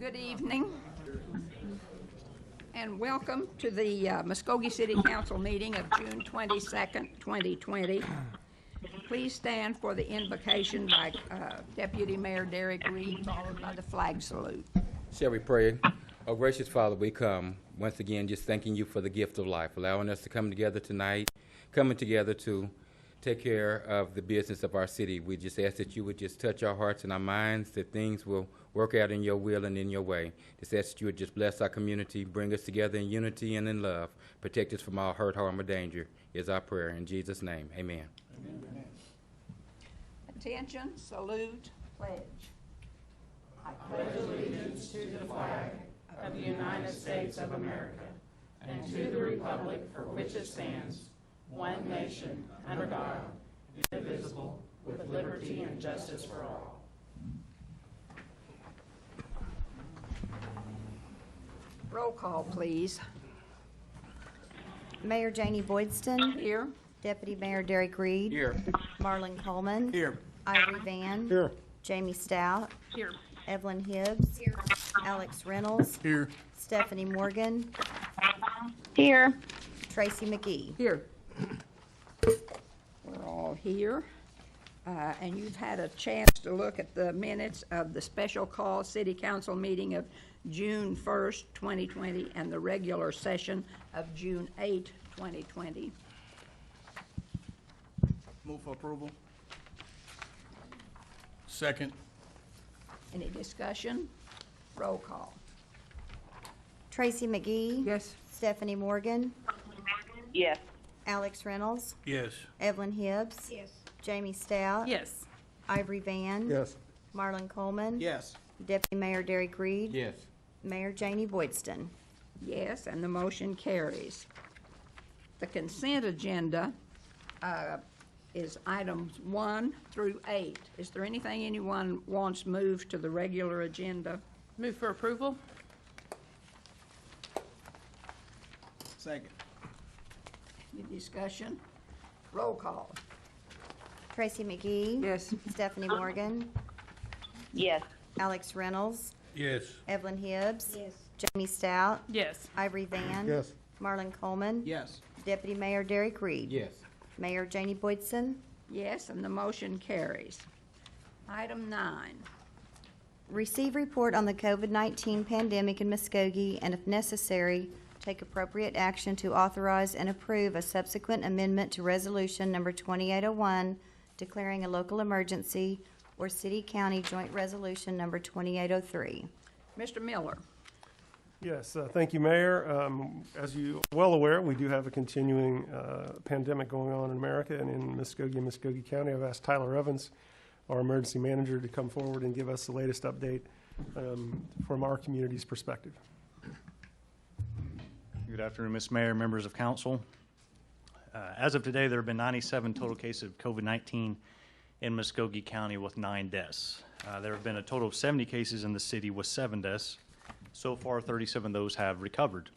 Good evening, and welcome to the Muskogee City Council meeting of June 22nd, 2020. Please stand for the invocation by Deputy Mayor Derek Reed, followed by the flag salute. Shall we pray? Oh, gracious Father, we come once again just thanking you for the gift of life, allowing us to come together tonight, coming together to take care of the business of our city. We just ask that you would just touch our hearts and our minds, that things will work out in your will and in your way. Just ask that you would just bless our community, bring us together in unity and in love, protect us from all hurt, harm, or danger, is our prayer. In Jesus' name, amen. Amen. Attention, salute, pledge. I pledge allegiance to the flag of the United States of America and to the republic for which it stands, one nation, under God, indivisible, with liberty and justice for all. Roll call, please. Mayor Janie Boydston. Here. Deputy Mayor Derek Reed. Here. Marlon Coleman. Here. Ivory Van. Here. Jamie Stout. Here. Evelyn Hibbs. Here. Alex Reynolds. Here. Stephanie Morgan. Here. Tracy McGee. Here. We're all here. And you've had a chance to look at the minutes of the special call City Council meeting of June 1st, 2020, and the regular session of June 8, 2020. Move for approval. Second. Any discussion? Roll call. Tracy McGee. Yes. Stephanie Morgan. Yes. Alex Reynolds. Yes. Evelyn Hibbs. Yes. Jamie Stout. Yes. Ivory Van. Yes. Marlon Coleman. Yes. Deputy Mayor Derek Reed. Yes. Mayor Janie Boydston. Yes, and the motion carries. The consent agenda is items 1 through 8. Is there anything anyone wants moved to the regular agenda? Move for approval. Second. Any discussion? Roll call. Tracy McGee. Yes. Stephanie Morgan. Yes. Alex Reynolds. Yes. Evelyn Hibbs. Yes. Jamie Stout. Yes. Ivory Van. Yes. Marlon Coleman. Yes. Deputy Mayor Derek Reed. Yes. Mayor Janie Boydston. Yes, and the motion carries. Item 9. Receive report on the COVID-19 pandemic in Muskogee, and if necessary, take appropriate action to authorize and approve a subsequent amendment to Resolution Number 2801, declaring a local emergency, or City-County Joint Resolution Number 2803. Mr. Miller. Yes, thank you, Mayor. As you are well aware, we do have a continuing pandemic going on in America and in Muskogee and Muskogee County. I've asked Tyler Evans, our emergency manager, to come forward and give us the latest update from our community's perspective. Good afternoon, Ms. Mayor, members of council. As of today, there have been 97 total cases of COVID-19 in Muskogee County with 9 deaths. There have been a total of 70 cases in the city with 7 deaths. So far, 37 of those have recovered.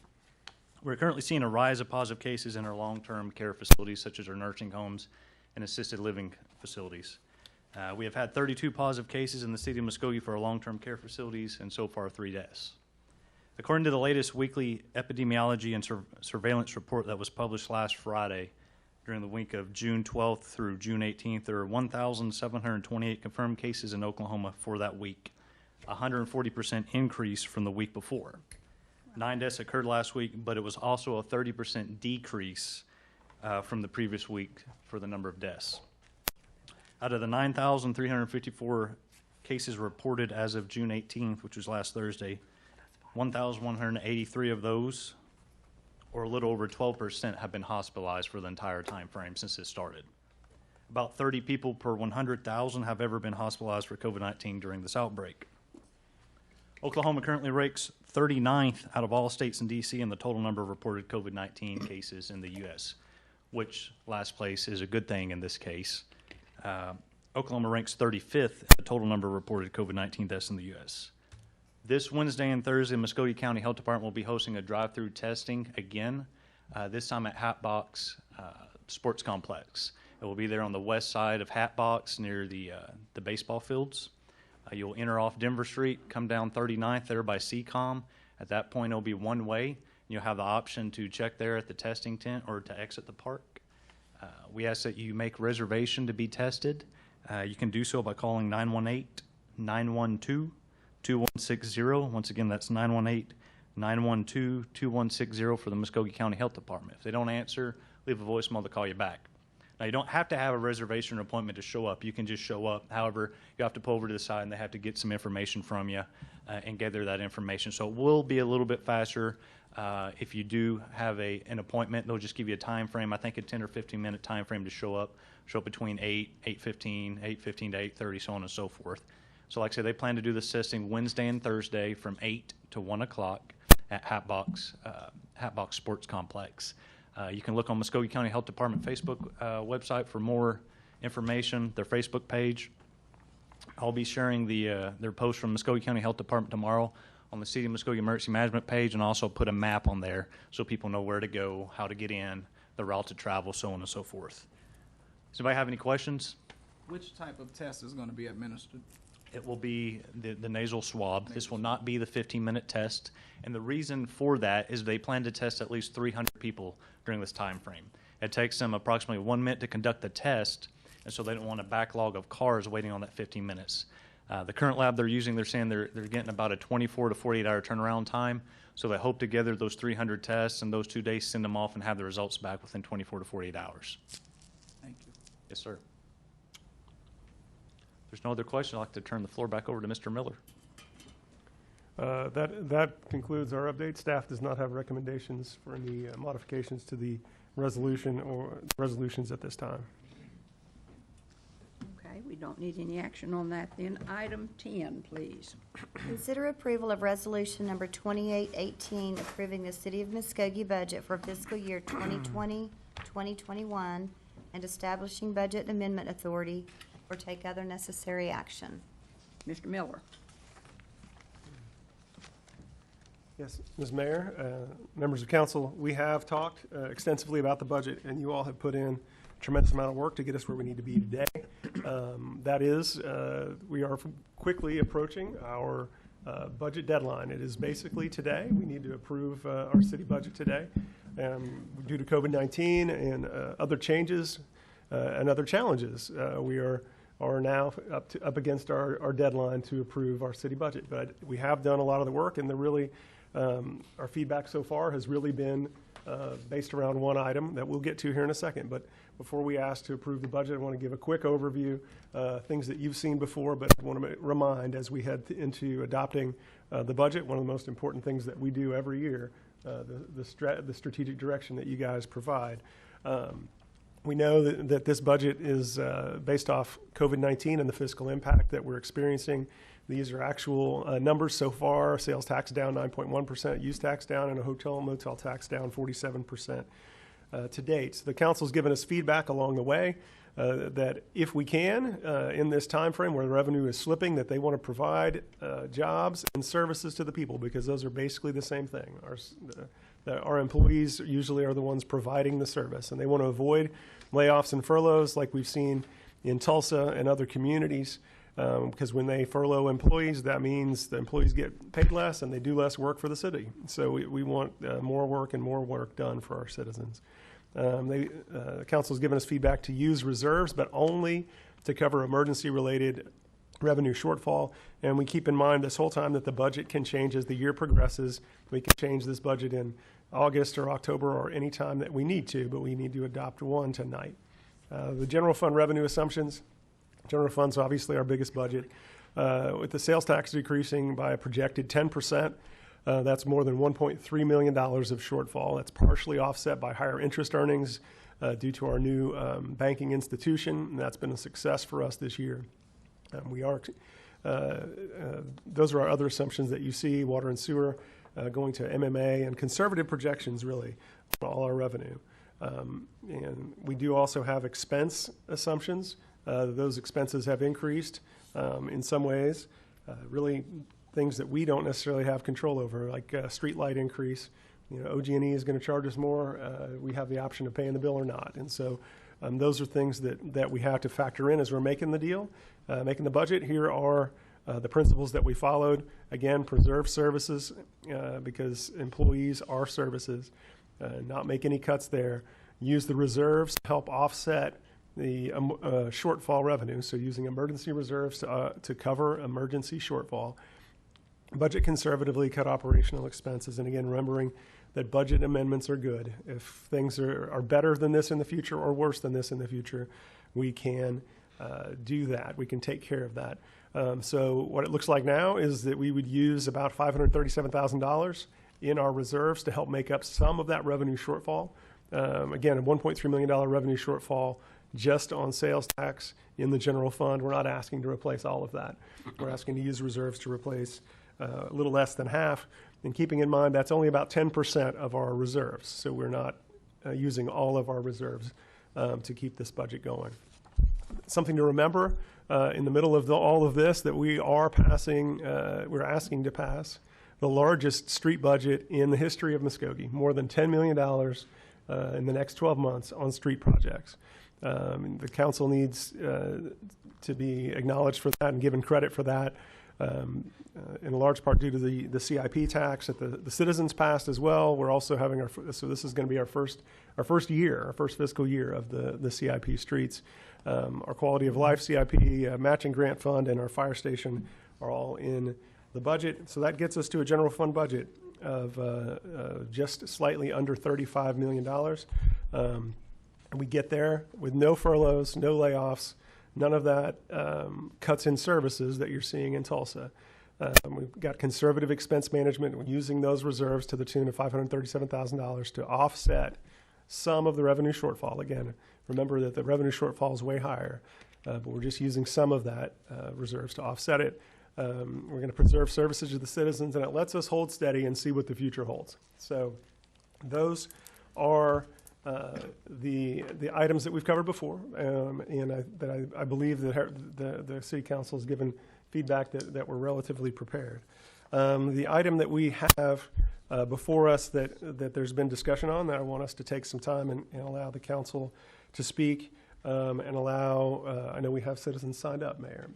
We're currently seeing a rise of positive cases in our long-term care facilities, such as our nursing homes and assisted living facilities. We have had 32 positive cases in the city of Muskogee for our long-term care facilities, and so far 3 deaths. According to the latest weekly epidemiology and surveillance report that was published last Friday, during the week of June 12th through June 18th, there are 1,728 confirmed cases in Oklahoma for that week, a 140% increase from the week before. 9 deaths occurred last week, but it was also a 30% decrease from the previous week for the number of deaths. Out of the 9,354 cases reported as of June 18th, which was last Thursday, 1,183 of those, or a little over 12%, have been hospitalized for the entire time frame since it started. About 30 people per 100,000 have ever been hospitalized for COVID-19 during this outbreak. Oklahoma currently ranks 39th out of all states in D.C. in the total number of reported COVID-19 cases in the U.S., which last place is a good thing in this case. Oklahoma ranks 35th in the total number of reported COVID-19 deaths in the U.S. This Wednesday and Thursday, Muskogee County Health Department will be hosting a drive-through testing again, this time at Hatbox Sports Complex. It will be there on the west side of Hatbox near the baseball fields. You'll enter off Denver Street, come down 39th there by CCOM. At that point, it'll be one way. You'll have the option to check there at the testing tent or to exit the park. We ask that you make reservation to be tested. You can do so by calling 918-912-2160. Once again, that's 918-912-2160 for the Muskogee County Health Department. If they don't answer, leave a voicemail to call you back. Now, you don't have to have a reservation or appointment to show up. You can just show up. However, you have to pull over to the side, and they have to get some information from you and gather that information. So it will be a little bit faster. If you do have an appointment, they'll just give you a time frame, I think a 10 or 15-minute time frame to show up between 8:15 to 8:30, so on and so forth. So like I said, they plan to do this testing Wednesday and Thursday from 8 to 1 o'clock at Hatbox Sports Complex. You can look on Muskogee County Health Department Facebook website for more information, their Facebook page. I'll be sharing their post from Muskogee County Health Department tomorrow on the City of Muskogee Emergency Management page, and also put a map on there so people know where to go, how to get in, the route to travel, so on and so forth. Does anybody have any questions? Which type of test is going to be administered? It will be the nasal swab. This will not be the 15-minute test. And the reason for that is they plan to test at least 300 people during this time frame. It takes them approximately 1 minute to conduct the test, and so they don't want a backlog of cars waiting on that 15 minutes. The current lab they're using, they're saying they're getting about a 24 to 48-hour turnaround time. So they hope to gather those 300 tests and those 2 days, send them off, and have the results back within 24 to 48 hours. Thank you. Yes, sir. If there's no other question, I'd like to turn the floor back over to Mr. Miller. That concludes our update. Staff does not have recommendations for any modifications to the resolution or resolutions at this time. Okay, we don't need any action on that then. Item 10, please. Consider approval of resolution number 2818, approving the City of Muskogee budget for fiscal year 2020-2021, and establishing budget amendment authority or take other necessary action. Mr. Miller. Yes, Ms. Mayor, members of council, we have talked extensively about the budget, and you all have put in a tremendous amount of work to get us where we need to be today. That is, we are quickly approaching our budget deadline. It is basically today. We need to approve our city budget today. Due to COVID-19 and other changes and other challenges, we are now up against our deadline to approve our city budget. But we have done a lot of the work, and our feedback so far has really been based around one item that we'll get to here in a second. But before we ask to approve the budget, I want to give a quick overview, things that you've seen before, but I want to remind as we head into adopting the budget, one of the most important things that we do every year, the strategic direction that you guys provide. We know that this budget is based off COVID-19 and the fiscal impact that we're experiencing. These are actual numbers so far. Sales tax down 9.1%, use tax down, and a hotel and motel tax down 47% to date. So the council's given us feedback along the way that if we can, in this time frame where the revenue is slipping, that they want to provide jobs and services to the people, because those are basically the same thing. Our employees usually are the ones providing the service, and they want to avoid layoffs and furloughs like we've seen in Tulsa and other communities. Because when they furlough employees, that means the employees get paid less and they do less work for the city. So we want more work and more work done for our citizens. The council has given us feedback to use reserves, but only to cover emergency-related revenue shortfall. And we keep in mind this whole time that the budget can change as the year progresses. We can change this budget in August or October or any time that we need to, but we need to adopt one tonight. The general fund revenue assumptions. General fund's obviously our biggest budget. With the sales tax decreasing by a projected 10%, that's more than $1.3 million of shortfall. That's partially offset by higher interest earnings due to our new banking institution, and that's been a success for us this year. Those are our other assumptions that you see, water and sewer going to MMA, and conservative projections really on all our revenue. And we do also have expense assumptions. Those expenses have increased in some ways, really things that we don't necessarily have control over, like street light increase. OG&E is going to charge us more. We have the option of paying the bill or not. And so those are things that we have to factor in as we're making the deal, making the budget. Here are The principles that we followed, again, preserve services because employees are services, not make any cuts there. Use the reserves to help offset the shortfall revenue, so using emergency reserves to cover emergency shortfall. Budget conservatively, cut operational expenses, and again, remembering that budget amendments are good. If things are better than this in the future or worse than this in the future, we can do that. We can take care of that. So what it looks like now is that we would use about $537,000 in our reserves to help make up some of that revenue shortfall. Again, a $1.3 million revenue shortfall just on sales tax in the general fund. We're not asking to replace all of that. We're asking to use reserves to replace a little less than half. And keeping in mind, that's only about 10% of our reserves. So we're not using all of our reserves to keep this budget going. Something to remember in the middle of all of this, that we are passing, we're asking to pass the largest street budget in the history of Muskogee, more than $10 million in the next 12 months on street projects. The council needs to be acknowledged for that and given credit for that, in large part due to the CIP tax that the citizens passed as well. We're also having so this is going to be our first fiscal year of the CIP streets. Our quality of life CIP, matching grant fund, and our fire station are all in the budget. So that gets us to a general fund budget of just slightly under $35 million. We get there with no furloughs, no layoffs, none of that cuts in services that you're seeing in Tulsa. We've got conservative expense management. We're using those reserves to the tune of $537,000 to offset some of the revenue shortfall. Again, remember that the revenue shortfall is way higher, but we're just using some of that reserves to offset it. We're going to preserve services to the citizens, and it lets us hold steady and see what the future holds. So those are the items that we've covered before, and I believe that the City Council has given feedback that we're relatively prepared. The item that we have before us that there's been discussion on, that I want us to take some time and allow the council to speak, and allow, I know we have citizens signed up, Mayor,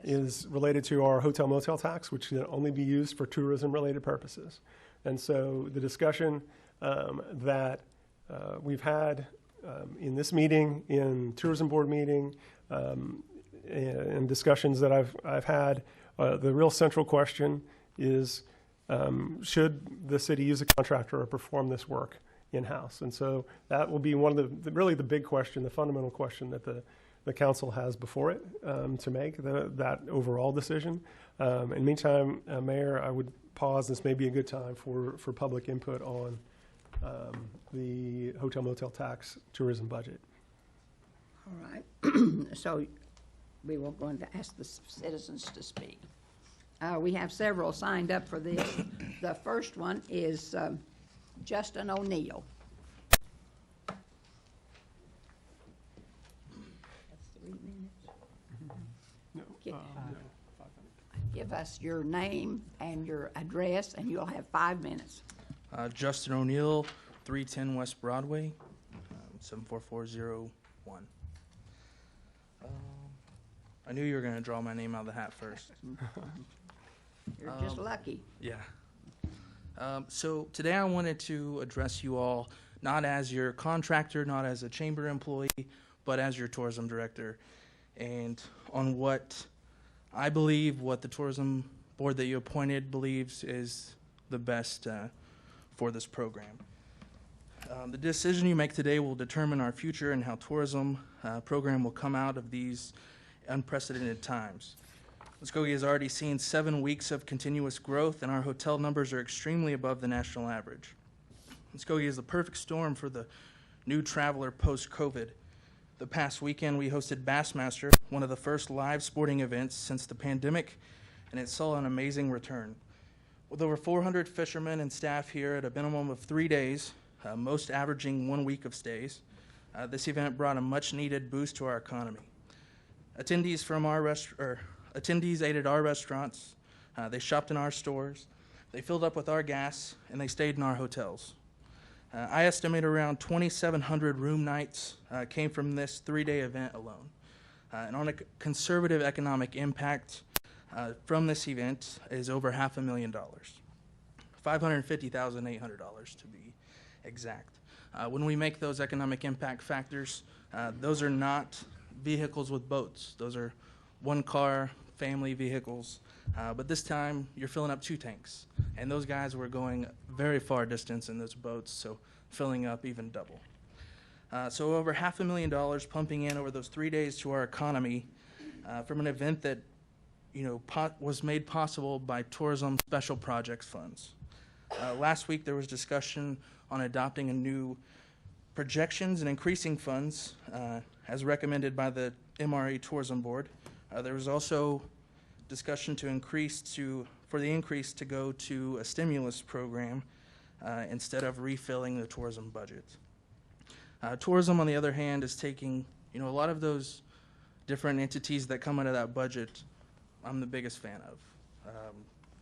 is related to our hotel motel tax, which can only be used for tourism-related purposes. And so the discussion that we've had in this meeting, in tourism board meeting, and discussions that I've had, the real central question is, should the city use a contractor or perform this work in-house? And so that will be one of really the big question, the fundamental question that the council has before it to make that overall decision. In the meantime, Mayor, I would pause. This may be a good time for public input on the hotel motel tax tourism budget. All right. So we were going to ask the citizens to speak. We have several signed up for this. The first one is Justin O'Neill. That's 3 minutes. Give us your name and your address, and you'll have 5 minutes. Justin O'Neill, 310 West Broadway, 74401. I knew you were going to draw my name out of the hat first. You're just lucky. Yeah. So today I wanted to address you all not as your contractor, not as a chamber employee, but as your tourism director, and on what I believe, what the tourism board that you appointed believes is the best for this program. The decision you make today will determine our future and how tourism program will come out of these unprecedented times. Muskogee has already seen 7 weeks of continuous growth, and our hotel numbers are extremely above the national average. Muskogee is the perfect storm for the new traveler post-COVID. The past weekend, we hosted Bassmaster, one of the first live sporting events since the pandemic, and it saw an amazing return. With over 400 fishermen and staff here at a minimum of 3 days, most averaging 1 week of stays, this event brought a much-needed boost to our economy. Attendees ate at our restaurants, they shopped in our stores, they filled up with our gas, and they stayed in our hotels. I estimate around 2,700 room nights came from this 3-day event alone. And on a conservative economic impact from this event is over $500,000, $550,800 to be exact. When we make those economic impact factors, those are not vehicles with boats. Those are one-car family vehicles. But this time, you're filling up 2 tanks. And those guys were going very far distance in those boats, so filling up even double. So over $500,000 pumping in over those 3 days to our economy from an event that was made possible by Tourism Special Projects funds. Last week, there was discussion on adopting a new projections and increasing funds as recommended by the MRE Tourism Board. There was also discussion for the increase to go to a stimulus program instead of refilling the tourism budget. Tourism, on the other hand, is taking a lot of those different entities that come out of that budget. I'm the biggest fan of.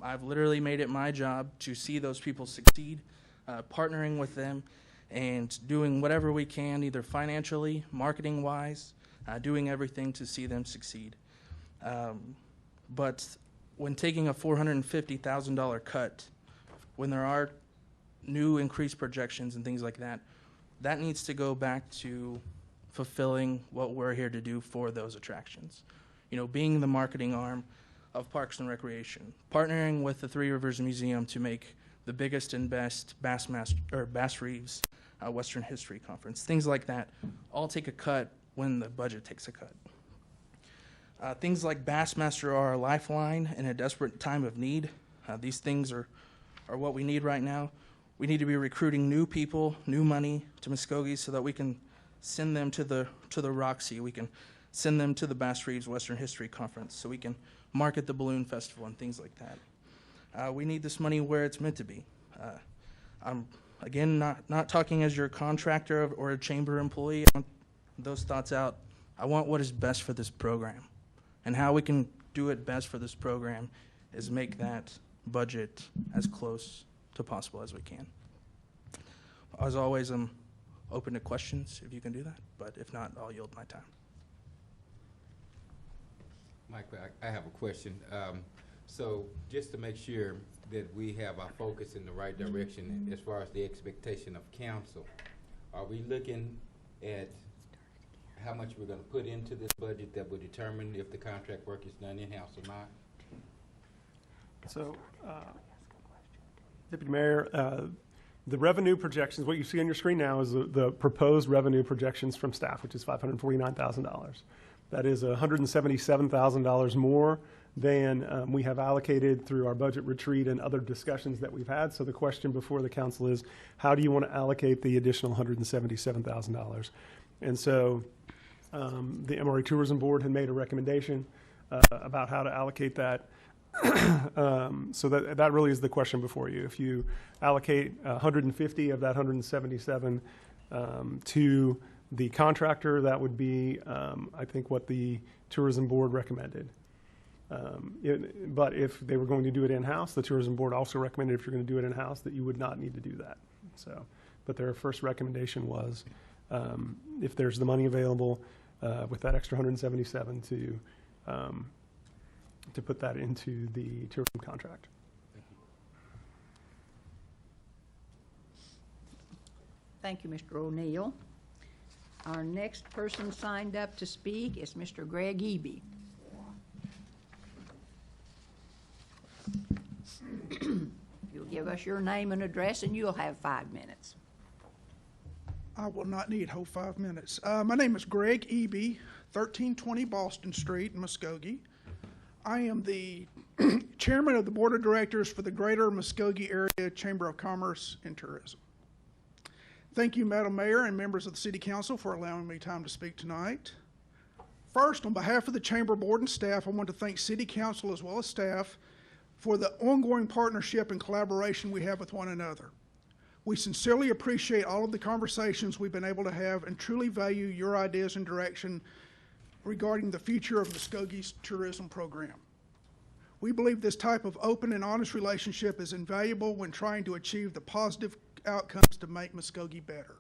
I've literally made it my job to see those people succeed, partnering with them, and doing whatever we can, either financially, marketing-wise, doing everything to see them succeed. But when taking a $450,000 cut, when there are new increased projections and things like that, that needs to go back to fulfilling what we're here to do for those attractions. Being the marketing arm of Parks and Recreation, partnering with the Three Rivers Museum to make the biggest and best Bass Reeves Western History Conference. Things like that all take a cut when the budget takes a cut. Things like Bassmaster are our lifeline in a desperate time of need. These things are what we need right now. We need to be recruiting new people, new money to Muskogee so that we can send them to the Roxy. We can send them to the Bass Reeves Western History Conference so we can market the Balloon Festival and things like that. We need this money where it's meant to be. I'm, again, not talking as your contractor or a chamber employee. I want those thoughts out. I want what is best for this program. And how we can do it best for this program is make that budget as close to possible as we can. As always, I'm open to questions if you can do that, but if not, I'll yield my time. Mike, I have a question. So just to make sure that we have our focus in the right direction as far as the expectation of council, are we looking at how much we're going to put into this budget that will determine if the contract work is done in-house or not? So, Deputy Mayor, the revenue projections, what you see on your screen now is the proposed revenue projections from staff, which is $549,000. That is $177,000 more than we have allocated through our budget retreat and other discussions that we've had. So the question before the council is, how do you want to allocate the additional $177,000? And so the MRE Tourism Board had made a recommendation about how to allocate that. So that really is the question before you. If you allocate 150 of that 177 to the contractor, that would be, I think, what the Tourism Board recommended. But if they were going to do it in-house, the Tourism Board also recommended if you're going to do it in-house that you would not need to do that. So, but their first recommendation was if there's the money available with that extra 177 to put that into the tourism contract. Thank you, Mr. O'Neill. Our next person signed up to speak is Mr. Greg Eby. You'll give us your name and address, and you'll have 5 minutes. I will not need whole 5 minutes. My name is Greg Eby, 1320 Boston Street in Muskogee. I am the chairman of the board of directors for the Greater Muskogee Area Chamber of Commerce and Tourism. Thank you, Madam Mayor and members of the City Council, for allowing me time to speak tonight. First, on behalf of the Chamber Board and staff, I want to thank City Council as well as staff for the ongoing partnership and collaboration we have with one another. We sincerely appreciate all of the conversations we've been able to have and truly value your ideas and direction regarding the future of Muskogee's tourism program. We believe this type of open and honest relationship is invaluable when trying to achieve the positive outcomes to make Muskogee better.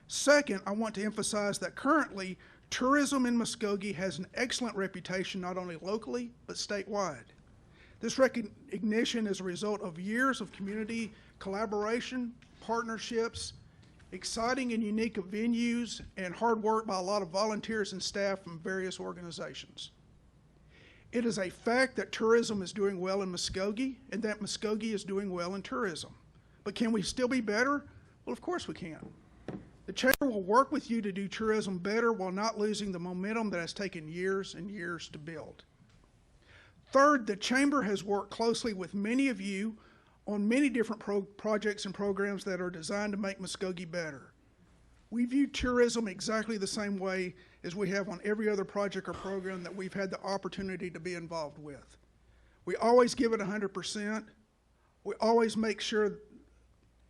Second, I want to emphasize that currently Tourism in Muskogee has an excellent reputation not only locally, but statewide. This recognition is a result of years of community collaboration, partnerships, exciting and unique venues, and hard work by a lot of volunteers and staff from various organizations. It is a fact that tourism is doing well in Muskogee and that Muskogee is doing well in tourism. But can we still be better? Well, of course we can. The Chamber will work with you to do tourism better while not losing the momentum that has taken years and years to build. Third, the Chamber has worked closely with many of you on many different projects and programs that are designed to make Muskogee better. We view tourism exactly the same way as we have on every other project or program that we've had the opportunity to be involved with. We always give it 100%. We always make sure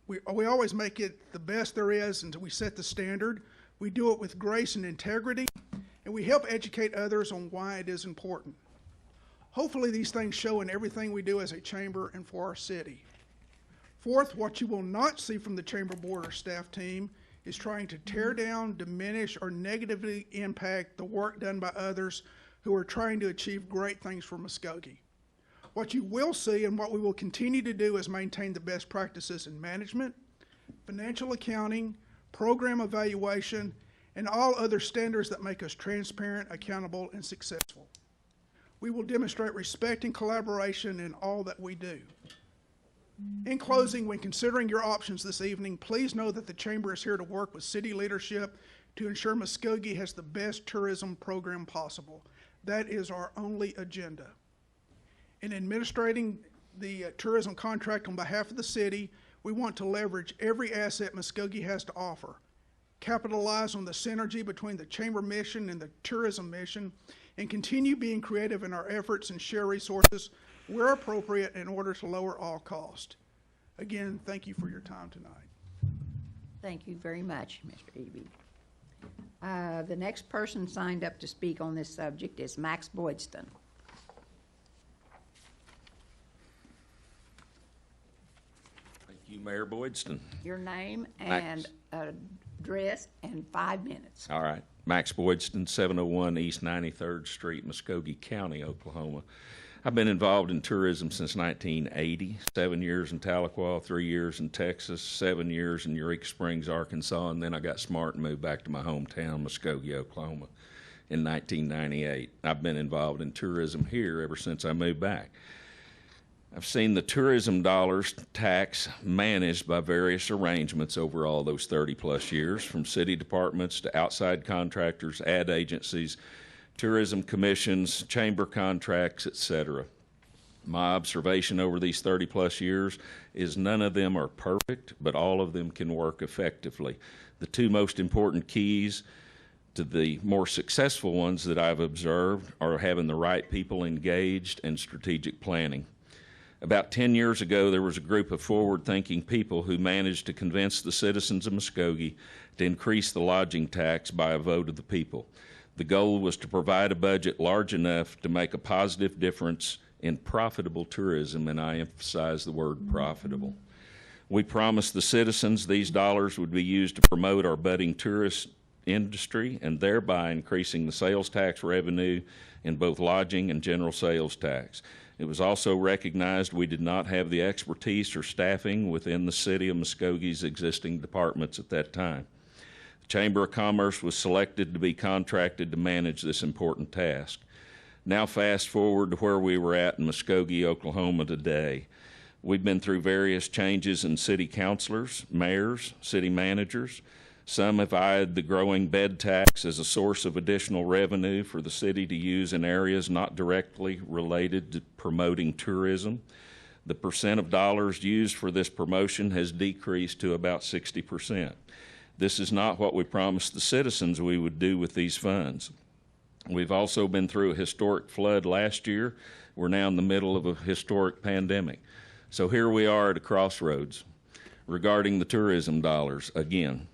we always make it the best there is until we set the standard. We do it with grace and integrity, and we help educate others on why it is important. Hopefully these things show in everything we do as a chamber and for our city. Fourth, what you will not see from the chamber board or staff team is trying to tear down, diminish, or negatively impact the work done by others who are trying to achieve great things for Muskogee. What you will see and what we will continue to do is maintain the best practices in management, financial accounting, program evaluation, and all other standards that make us transparent, accountable, and successful. We will demonstrate respect and collaboration in all that we do. In closing, when considering your options this evening, please know that the Chamber is here to work with city leadership to ensure Muskogee has the best tourism program possible. That is our only agenda. In administrating the tourism contract on behalf of the city, we want to leverage every asset Muskogee has to offer, capitalize on the synergy between the Chamber mission and the tourism mission, and continue being creative in our efforts and share resources where appropriate in order to lower all cost. Again, thank you for your time tonight. Thank you very much, Mr. Eby. The next person signed up to speak on this subject is Max Boydston. Thank you, Mayor Boydston. Your name and address and 5 minutes. All right. Max Boydston, 701 East 93rd Street, Muskogee County, Oklahoma. I've been involved in tourism since 1980, 7 years in Tahlequah, 3 years in Texas, 7 years in Eureka Springs, Arkansas, and then I got smart and moved back to my hometown, Muskogee, Oklahoma, in 1998. I've been involved in tourism here ever since I moved back. I've seen the tourism dollars tax managed by various arrangements over all those 30-plus years, from city departments to outside contractors, ad agencies, tourism commissions, chamber contracts, etc. My observation over these 30-plus years is none of them are perfect, but all of them can work effectively. The two most important keys to the more successful ones that I've observed are having the right people engaged and strategic planning. About 10 years ago, there was a group of forward-thinking people who managed to convince the citizens of Muskogee to increase the lodging tax by a vote of the people. The goal was to provide a budget large enough to make a positive difference in profitable tourism, and I emphasize the word profitable. We promised the citizens these dollars would be used to promote our budding tourist industry and thereby increasing the sales tax revenue in both lodging and general sales tax. It was also recognized we did not have the expertise or staffing within the city of Muskogee's existing departments at that time. The Chamber of Commerce was selected to be contracted to manage this important task. Now fast forward to where we were at in Muskogee, Oklahoma today. We've been through various changes in city councilors, mayors, city managers. Some have eyed the growing bed tax as a source of additional revenue for the city to use in areas not directly related to promoting tourism. The percent of dollars used for this promotion has decreased to about 60%. This is not what we promised the citizens we would do with these funds. We've also been through a historic flood last year. We're now in the middle of a historic pandemic. So here we are at a crossroads regarding the tourism dollars again.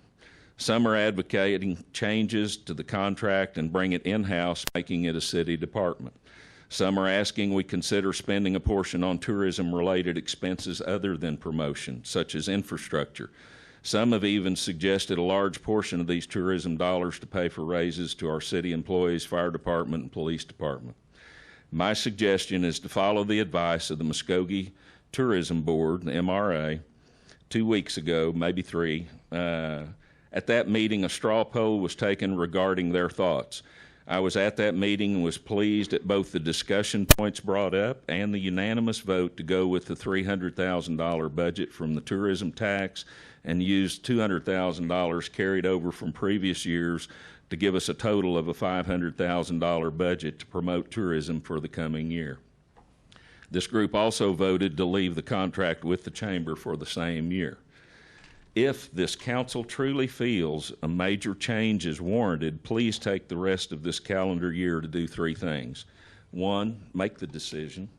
Some are advocating changes to the contract and bring it in-house, making it a city department. Some are asking we consider spending a portion on tourism-related expenses other than promotion, such as infrastructure. Some have even suggested a large portion of these tourism dollars to pay for raises to our city employees, fire department, and police department. My suggestion is to follow the advice of the Muskogee Tourism Board, the MRA, 2 weeks ago, maybe 3. At that meeting, a straw poll was taken regarding their thoughts. I was at that meeting and was pleased at both the discussion points brought up and the unanimous vote to go with the $300,000 budget from the tourism tax and use $200,000 carried over from previous years to give us a total of a $500,000 budget to promote tourism for the coming year. This group also voted to leave the contract with the Chamber for the same year. If this council truly feels a major change is warranted, please take the rest of this calendar year to do 3 things. 1, make the decision.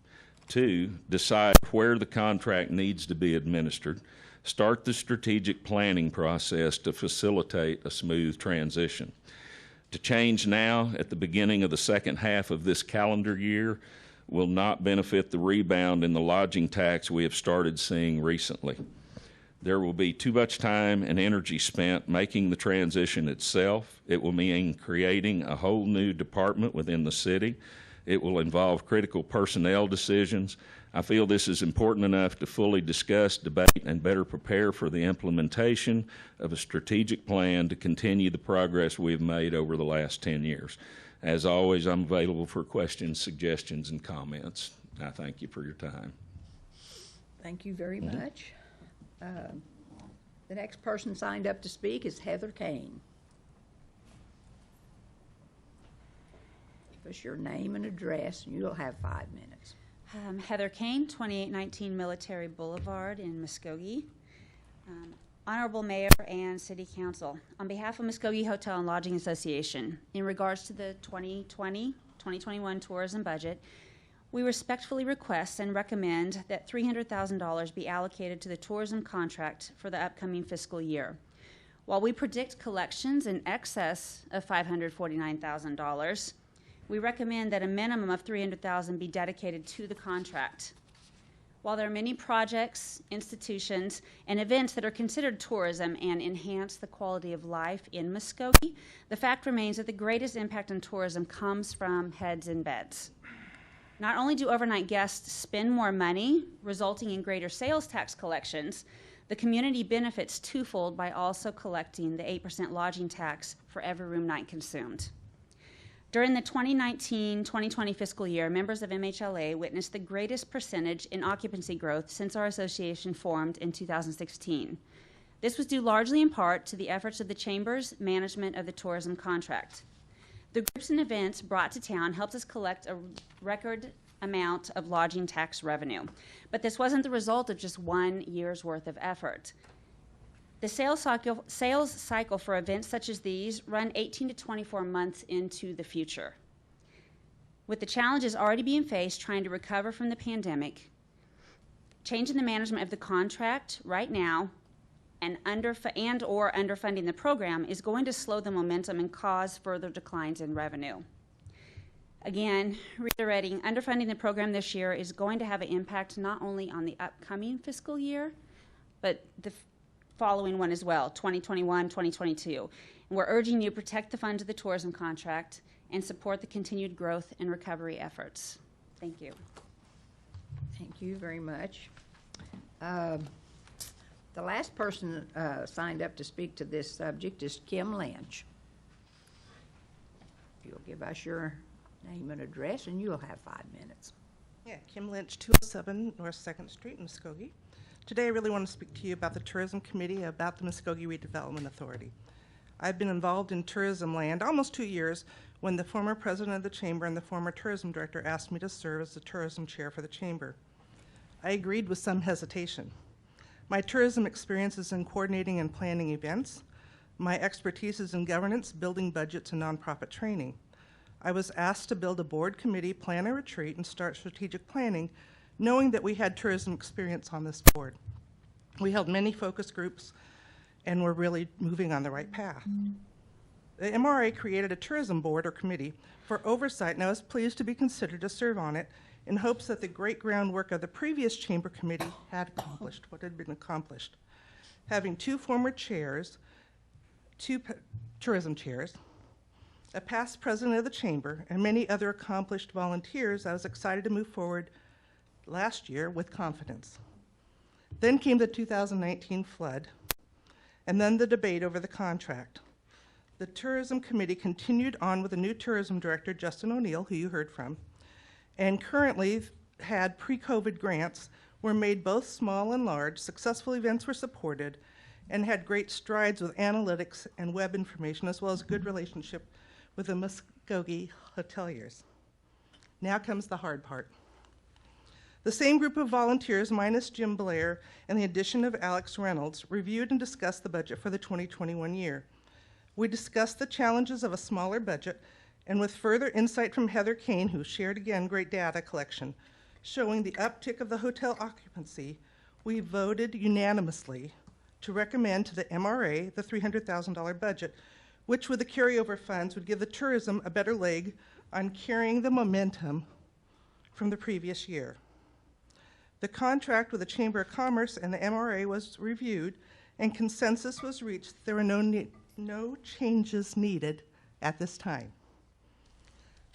2, decide where the contract needs to be administered. Start the strategic planning process to facilitate a smooth transition. To change now at the beginning of the second half of this calendar year will not benefit the rebound in the lodging tax we have started seeing recently. There will be too much time and energy spent making the transition itself. It will mean creating a whole new department within the city. It will involve critical personnel decisions. I feel this is important enough to fully discuss, debate, and better prepare for the implementation of a strategic plan to continue the progress we've made over the last 10 years. As always, I'm available for questions, suggestions, and comments. I thank you for your time. Thank you very much. The next person signed up to speak is Heather Kane. Give us your name and address, and you'll have 5 minutes. Heather Kane, 2819 Military Boulevard in Muskogee. Honorable Mayor and City Council, on behalf of Muskogee Hotel and Lodging Association, in regards to the 2020-2021 tourism budget, we respectfully request and recommend that $300,000 be allocated to the tourism contract for the upcoming fiscal year. While we predict collections in excess of $549,000, we recommend that a minimum of $300,000 be dedicated to the contract. While there are many projects, institutions, and events that are considered tourism and enhance the quality of life in Muskogee, the fact remains that the greatest impact on tourism comes from heads in beds. Not only do overnight guests spend more money, resulting in greater sales tax collections, the community benefits twofold by also collecting the 8% lodging tax for every room night consumed. During the 2019-2020 fiscal year, members of MHLA witnessed the greatest percentage in occupancy growth since our association formed in 2016. This was due largely in part to the efforts of the Chamber's management of the tourism contract. The groups and events brought to town helped us collect a record amount of lodging tax revenue. But this wasn't the result of just 1 year's worth of effort. The sales cycle for events such as these run 18 to 24 months into the future. With the challenges already being faced trying to recover from the pandemic, changing the management of the contract right now and or underfunding the program is going to slow the momentum and cause further declines in revenue. Again, reiterating, underfunding the program this year is going to have an impact not only on the upcoming fiscal year, but the following one as well, 2021, 2022. And we're urging you to protect the funds of the tourism contract and support the continued growth and recovery efforts. Thank you. Thank you very much. The last person signed up to speak to this subject is Kim Lynch. You'll give us your name and address, and you'll have 5 minutes. Yeah, Kim Lynch, 207 North 2nd Street in Muskogee. Today I really want to speak to you about the Tourism Committee, about the Muskogee Redevelopment Authority. I've been involved in tourism land almost 2 years when the former president of the Chamber and the former tourism director asked me to serve as the tourism chair for the Chamber. I agreed with some hesitation. My tourism experience is in coordinating and planning events. My expertise is in governance, building budgets, and nonprofit training. I was asked to build a board committee, plan a retreat, and start strategic planning, knowing that we had tourism experience on this board. We held many focus groups, and we're really moving on the right path. The MRA created a tourism board or committee for oversight, and I was pleased to be considered to serve on it in hopes that the great groundwork of the previous chamber committee had accomplished what had been accomplished. having two former chairs, tourism chairs, a past president of the chamber, and many other accomplished volunteers, I was excited to move forward last year with confidence. Then came the 2019 flood, and then the debate over the contract. The tourism committee continued on with the new tourism director, Justin O'Neill, who you heard from, and currently had pre-COVID grants were made both small and large, successful events were supported, and had great strides with analytics and web information, as well as a good relationship with the Muskogee hoteliers. Now comes the hard part. The same group of volunteers, minus Jim Blair and the addition of Alex Reynolds, reviewed and discussed the budget for the 2021 year. We discussed the challenges of a smaller budget, and with further insight from Heather Kane, who shared again great data collection, showing the uptick of the hotel occupancy, we voted unanimously to recommend to the MRA the $300,000 budget, which with the carryover funds would give the tourism a better leg on carrying the momentum from the previous year. The contract with the Chamber of Commerce and the MRA was reviewed, and consensus was reached. There were no changes needed at this time.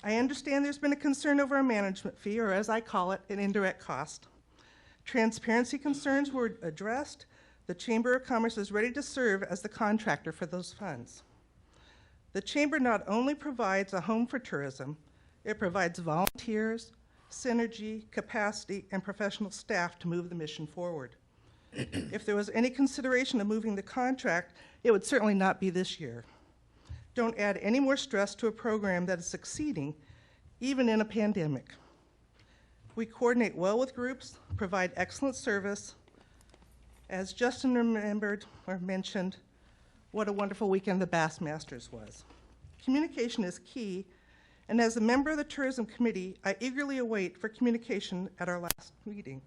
I understand there's been a concern over a management fee, or as I call it, an indirect cost. Transparency concerns were addressed. The Chamber of Commerce is ready to serve as the contractor for those funds. The Chamber not only provides a home for tourism, it provides volunteers, synergy, capacity, and professional staff to move the mission forward. If there was any consideration of moving the contract, it would certainly not be this year. Don't add any more stress to a program that is succeeding, even in a pandemic. We coordinate well with groups, provide excellent service. As Justin remembered or mentioned, what a wonderful weekend the Bassmasters was. Communication is key, and as a member of the Tourism Committee, I eagerly await for communication at our last meeting.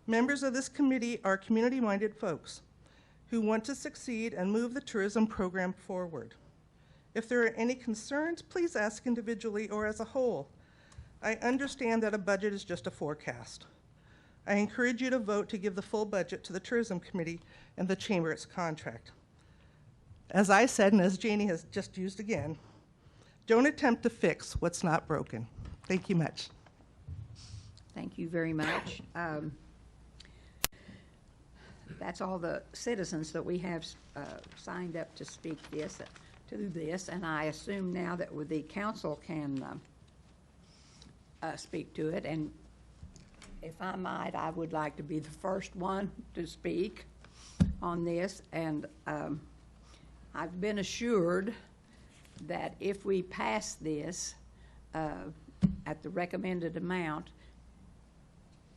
Members of this committee are community-minded folks who want to succeed and move the tourism program forward. If there are any concerns, please ask individually or as a whole. I understand that a budget is just a forecast. I encourage you to vote to give the full budget to the Tourism Committee and the Chamber its contract. As I said, and as Janie has just used again, don't attempt to fix what's not broken. Thank you much. Thank you very much. That's all the citizens that we have signed up to speak to this, and I assume now that the council can speak to it. And if I might, I would like to be the first one to speak on this. And I've been assured that if we pass this at the recommended amount,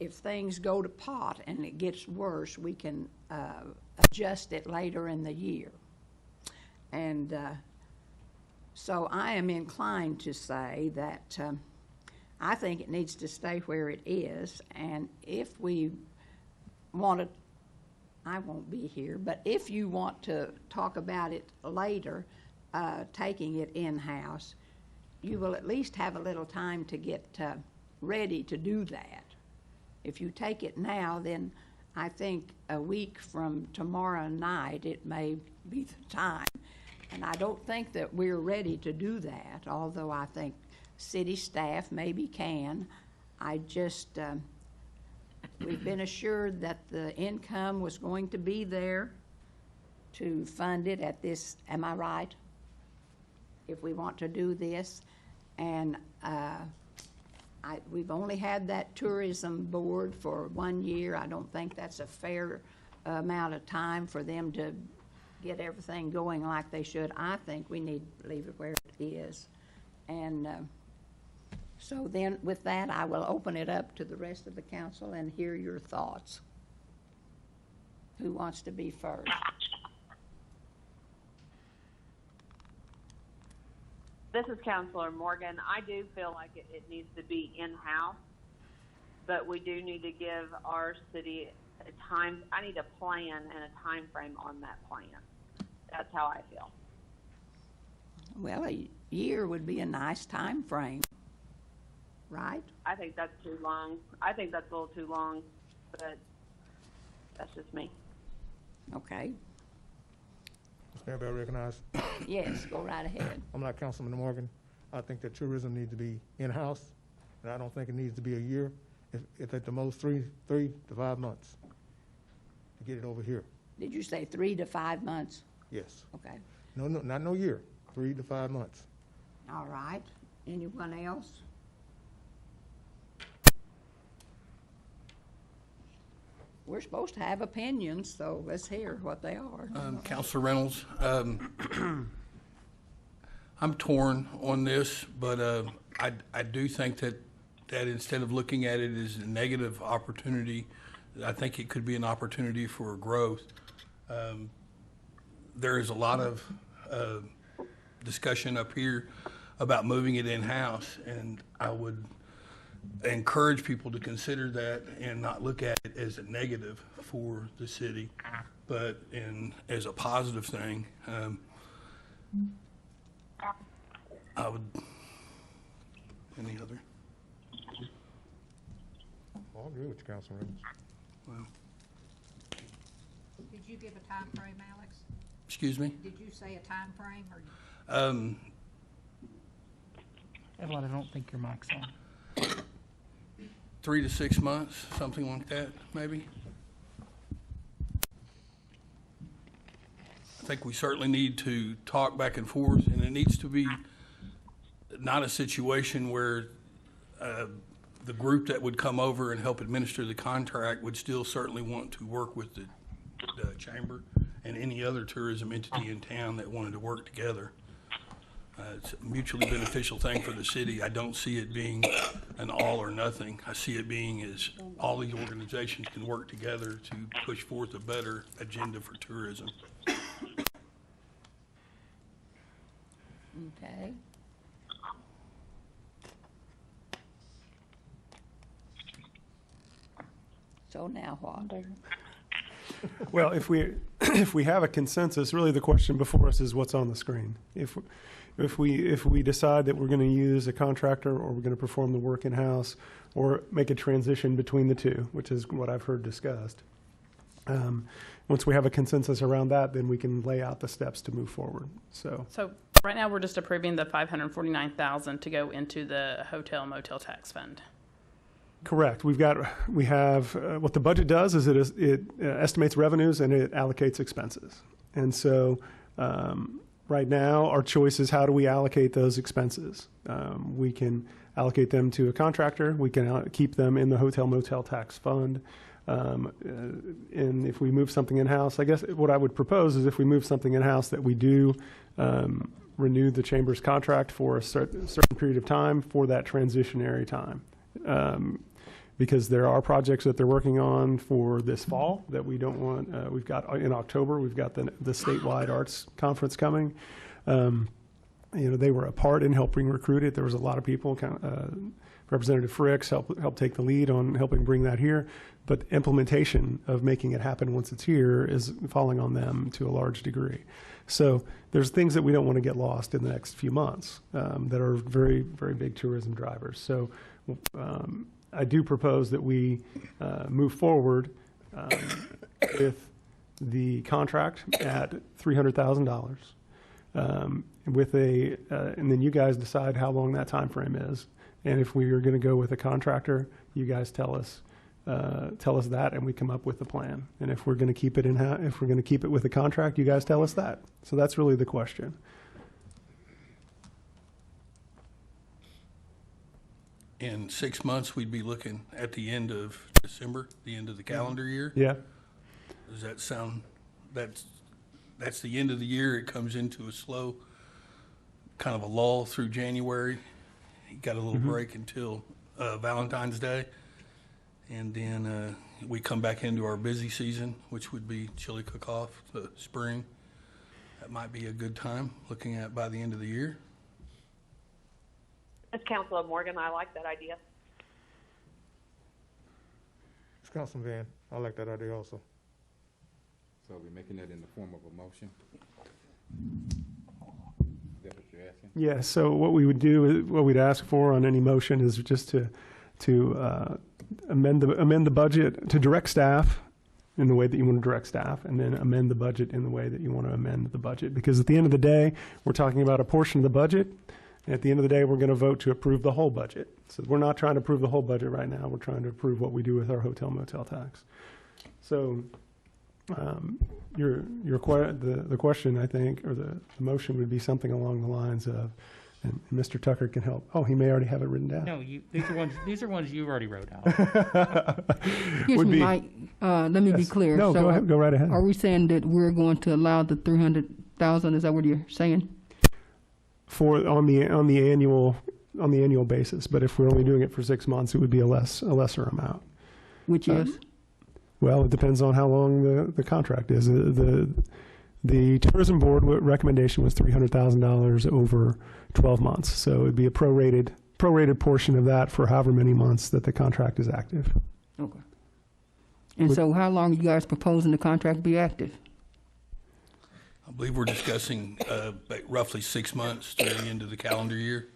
if things go to pot and it gets worse, we can adjust it later in the year. And so I am inclined to say that I think it needs to stay where it is. And if we want to, I won't be here, but if you want to talk about it later, taking it in-house, you will at least have a little time to get ready to do that. If you take it now, then I think a week from tomorrow night, it may be the time. And I don't think that we're ready to do that, although I think city staff maybe can. I just, we've been assured that the income was going to be there to fund it at this, am I right? If we want to do this. And we've only had that tourism board for 1 year. I don't think that's a fair amount of time for them to get everything going like they should. I think we need to leave it where it is. And so then with that, I will open it up to the rest of the council and hear your thoughts. Who wants to be first? This is Councilor Morgan. I do feel like it needs to be in-house, but we do need to give our city a time. I need a plan and a time frame on that plan. That's how I feel. Well, a year would be a nice time frame, right? I think that's too long. I think that's a little too long, but that's just me. Okay, Mr. Mayor, I recognize. yes, go right ahead. I'm like Councilman Morgan. I think that tourism needs to be in-house, and I don't think it needs to be a year. If at the most 3 to 5 months to get it over here. Did you say 3 to 5 months? Yes. Okay, No, not no year. 3 to 5 months. all right. Anyone else? We're supposed to have opinions, so let's hear what they are. Counselor Reynolds, I'm torn on this, but I do think that instead of looking at it as a negative opportunity, I think it could be an opportunity for growth. There is a lot of discussion up here about moving it in-house, and I would encourage people to consider that and not look at it as a negative for the city, but as a positive thing. I would. Any other? I'll agree with you, Councilman. Well, Did you give a time frame, Alex? excuse me? Did you say a time frame or? Evelyn, I don't think your mic's on. 3 to 6 months, something like that, maybe. I think we certainly need to talk back and forth, and it needs to be not a situation where the group that would come over and help administer the contract would still certainly want to work with the chamber and any other tourism entity in town that wanted to work together. It's a mutually beneficial thing for the city. I don't see it being an all or nothing. I see it being as all these organizations can work together to push forth a better agenda for tourism. Okay. So now what? Well, if we have a consensus, really the question before us is what's on the screen. If we decide that we're going to use a contractor or we're going to perform the work in-house or make a transition between the two, which is what I've heard discussed. Once we have a consensus around that, then we can lay out the steps to move forward. So Right now, we're just approving the $549,000 to go into the hotel motel tax fund. correct. We have what the budget does is it estimates revenues and it allocates expenses. And so right now, our choice is how do we allocate those expenses? We can allocate them to a contractor. We can keep them in the hotel motel tax fund. And if we move something in-house, I guess what I would propose is if we move something in-house that we do renew the chamber's contract for a certain period of time for that transitionary time. Because there are projects that they're working on for this fall that we don't want. We've got in October, we've got the statewide arts conference coming. They were a part in helping recruit it. There was a lot of people. Representative Fricks helped take the lead on helping bring that here. But implementation of making it happen once it's here is falling on them to a large degree. So there's things that we don't want to get lost in the next few months that are very, very big tourism drivers. So I do propose that we move forward with the contract at $300,000 and then you guys decide how long that time frame is. And if we are going to go with a contractor, you guys tell us that, and we come up with a plan. And if we're going to keep it if we're going to keep it with a contract, you guys tell us that. So that's really the question. In 6 months, we'd be looking at the end of December, the end of the calendar year. Yeah. Does that sound, that's the end of the year. It comes into a slow, kind of a lull through January. You got a little break until Valentine's Day. And then we come back into our busy season, which would be chili cook-off, the spring. That might be a good time, looking at by the end of the year. As Councilor Morgan, I like that idea. It's Councilman Van. I like that idea also. So we're making that in the form of a motion? Is that what you're asking? Yeah. So what we would do, what we'd ask for on any motion is just to amend the budget to direct staff in the way that you want to direct staff, and then amend the budget in the way that you want to amend the budget. Because at the end of the day, we're talking about a portion of the budget. And at the end of the day, we're going to vote to approve the whole budget. So we're not trying to approve the whole budget right now. We're trying to approve what we do with our hotel motel tax. So the question, I think, or the motion would be something along the lines of, and Mr. Tucker can help. Oh, he may already have it written down. No, these are ones you already wrote out. Excuse me, Mike. Let me be clear. No, so go ahead. Go right ahead. Are we saying that we're going to allow the 300,000? Is that what you're saying? For on the annual basis, but if we're only doing it for 6 months, it would be a lesser amount. Which is? Well, it depends on how long the contract is. The tourism board recommendation was $300,000 over 12 months, so it'd be a prorated portion of that for however many months that the contract is active. Okay. And so, how long are you guys proposing the contract be active? I believe we're discussing roughly 6 months to the end of the calendar year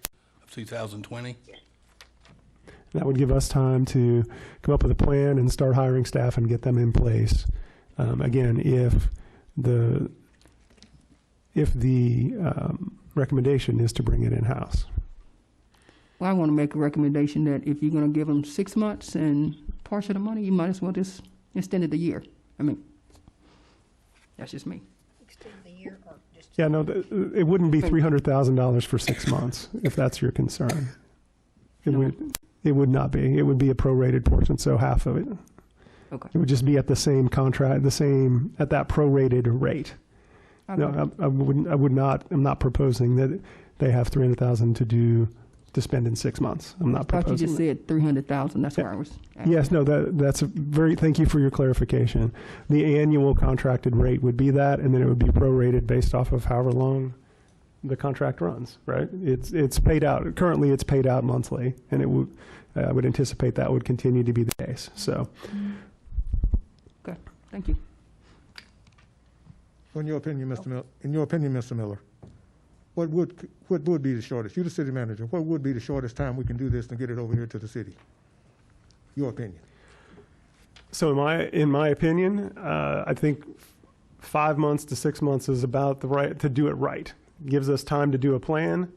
of 2020. That would give us time to come up with a plan and start hiring staff and get them in place. Again, if the recommendation is to bring it in-house. Well, I want to make a recommendation that if you're going to give them 6 months and part of the money, you might as well just extend it a year. I mean, that's just me. Yeah, no, it wouldn't be $300,000 for 6 months, if that's your concern. It would not be. It would be a prorated portion, so half of it. Okay. It would just be at the same contract, at that prorated rate. Okay. No, I'm not proposing that they have $300,000 to spend in 6 months. I'm not proposing. I thought you just said 300,000. That's where I was. Yes, no, that's thank you for your clarification. The annual contracted rate would be that, and then it would be prorated based off of however long the contract runs, right? It's paid out. Currently, it's paid out monthly, and I would anticipate that would continue to be the case. So. Okay, thank you. In your opinion, Mr. Miller, what would be the shortest? You're the city manager. What would be the shortest time we can do this and get it over here to the city? Your opinion. So in my opinion, I think 5 months to 6 months is about the right to do it right. Gives us time to do a plan.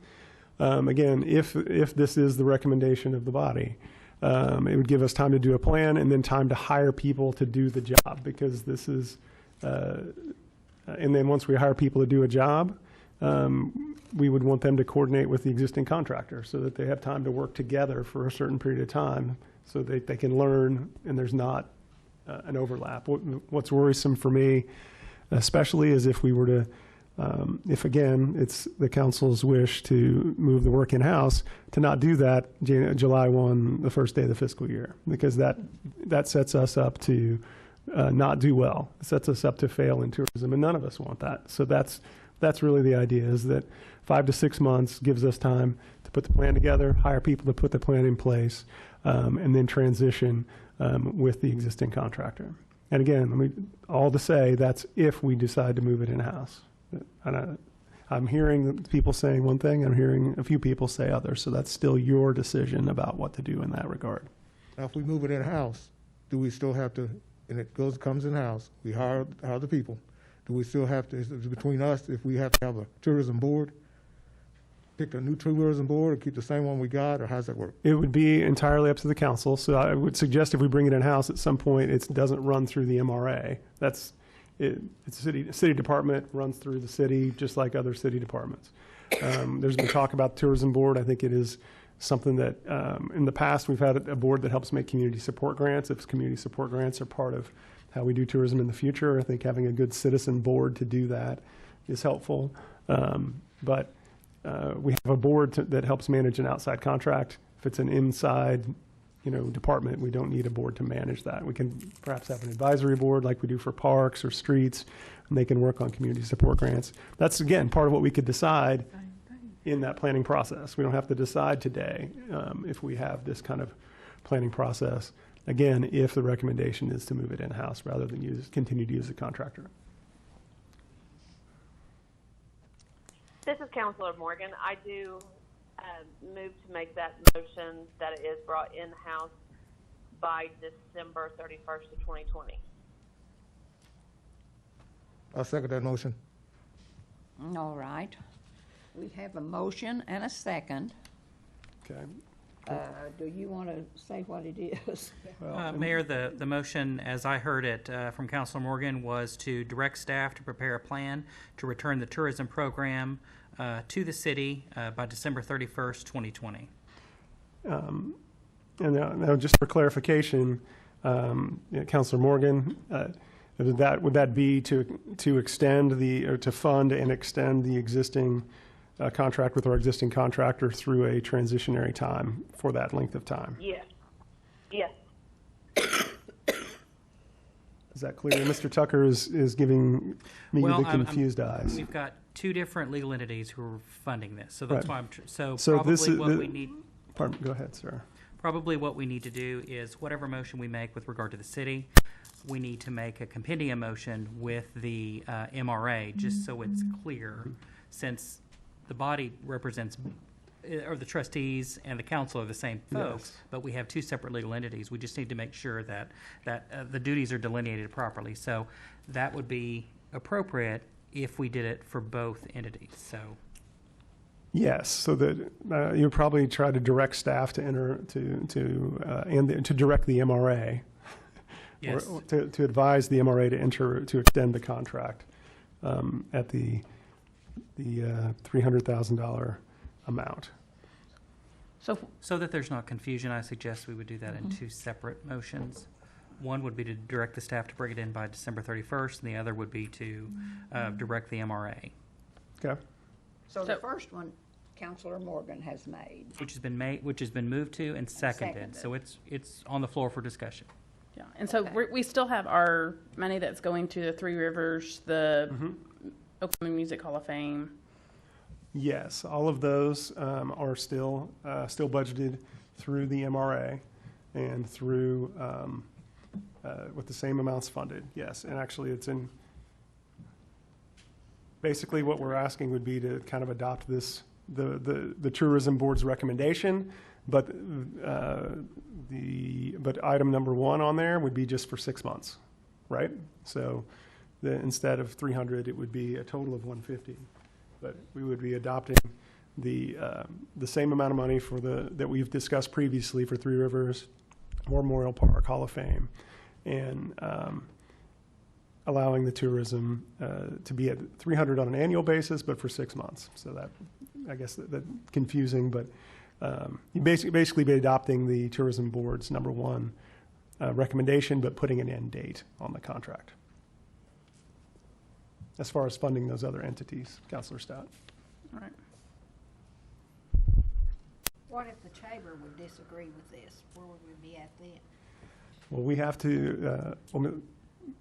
Again, if this is the recommendation of the body, it would give us time to do a plan and then time to hire people to do the job, because this is, and then once we hire people to do a job, we would want them to coordinate with the existing contractor so that they have time to work together for a certain period of time so that they can learn and there's not an overlap. What's worrisome for me, especially, is if we were to, if again, it's the council's wish to move the work in-house, to not do that July 1, the first day of the fiscal year, because that sets us up to not do well. It sets us up to fail in tourism, and none of us want that. So that's really the idea, is that 5 to 6 months gives us time to put the plan together, hire people to put the plan in place, and then transition with the existing contractor. And again, all to say, that's if we decide to move it in-house. I'm hearing people saying one thing, I'm hearing a few people say others, so that's still your decision about what to do in that regard. Now, if we move it in-house, do we still have to, and it comes in-house, we hire the people, do we still have to, is it between us, if we have to have a tourism board, pick a new tourism board, or keep the same one we got, or how does that work? It would be entirely up to the council, so I would suggest if we bring it in-house at some point, it doesn't run through the MRA. It's a city department, runs through the city just like other city departments. There's been talk about the tourism board. I think it is something that in the past we've had a board that helps make community support grants. If community support grants are part of how we do tourism in the future, I think having a good citizen board to do that is helpful. But we have a board that helps manage an outside contract. If it's an inside department, we don't need a board to manage that. We can perhaps have an advisory board like we do for parks or streets, and they can work on community support grants. That's, again, part of what we could decide in that planning process. We don't have to decide today if we have this kind of planning process, again, if the recommendation is to move it in-house rather than continue to use a contractor. This is Councilor Morgan. I do move to make that motion that it is brought in-house by December 31st of 2020. I'll second that motion. All right. We have a motion and a second. Okay. Do you want to say what it is? Mayor, the motion, as I heard it from Councilor Morgan, was to direct staff to prepare a plan to return the tourism program to the city by December 31st, 2020. And now, just for clarification, Councilor Morgan, would that be to extend or to fund and extend the existing contract with our existing contractor through a transitionary time for that length of time? Yes. Yes. Is that clear? Mr. Tucker is giving me the confused eyes. We've got two different legal entities who are funding this, so that's why So probably this is what we need. Pardon, go ahead, sir. Probably what we need to do is whatever motion we make with regard to the city, we need to make a compendium motion with the MRA, just so it's clear, since the body represents, or the trustees and the council are the same folks, but we have two separate legal entities. We just need to make sure that the duties are delineated properly. So that would be appropriate if we did it for both entities. So. Yes, so that you probably try to direct staff to enter to direct the MRA, Yes. or to advise the MRA to extend the contract at the $300,000 amount. So that there's not confusion, I suggest we would do that in two separate motions. One would be to direct the staff to bring it in by December 31st, and the other would be to direct the MRA. Okay. So the first one, Councilor Morgan has made. Which has been moved to and seconded. So it's on the floor for discussion. Yeah, and so we still have our money that's going to the Three Rivers, the Oklahoma Music Hall of Fame. Yes, all of those are still budgeted through the MRA and through with the same amounts funded. Yes, and actually it's in. Basically, what we're asking would be to kind of adopt the tourism board's recommendation, but item number 1 on there would be just for 6 months, right? So instead of 300, it would be a total of 150. But we would be adopting the same amount of money that we've discussed previously for Three Rivers, War Memorial Park, Hall of Fame, and allowing the tourism to be at 300 on an annual basis, but for 6 months. So that, I guess, that confusing, but you basically be adopting the tourism board's number 1 recommendation, but putting an end date on the contract. As far as funding those other entities, Councilor Stott. All right. What if the chamber would disagree with this? Where would we be at then? Well, we have to,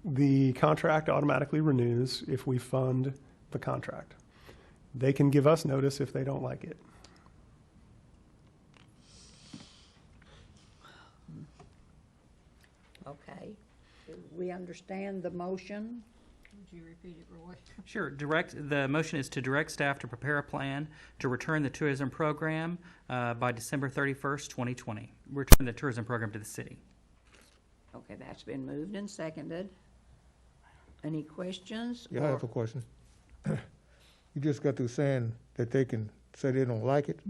the contract automatically renews if we fund the contract. They can give us notice if they don't like it. Okay. Do we understand the motion? Would you repeat it, Roy? Sure. The motion is to direct staff to prepare a plan to return the tourism program by December 31st, 2020. Return the tourism program to the city. Okay, that's been moved and seconded. Any questions? Yeah, I have a question. You just got through saying that they can say they don't like it.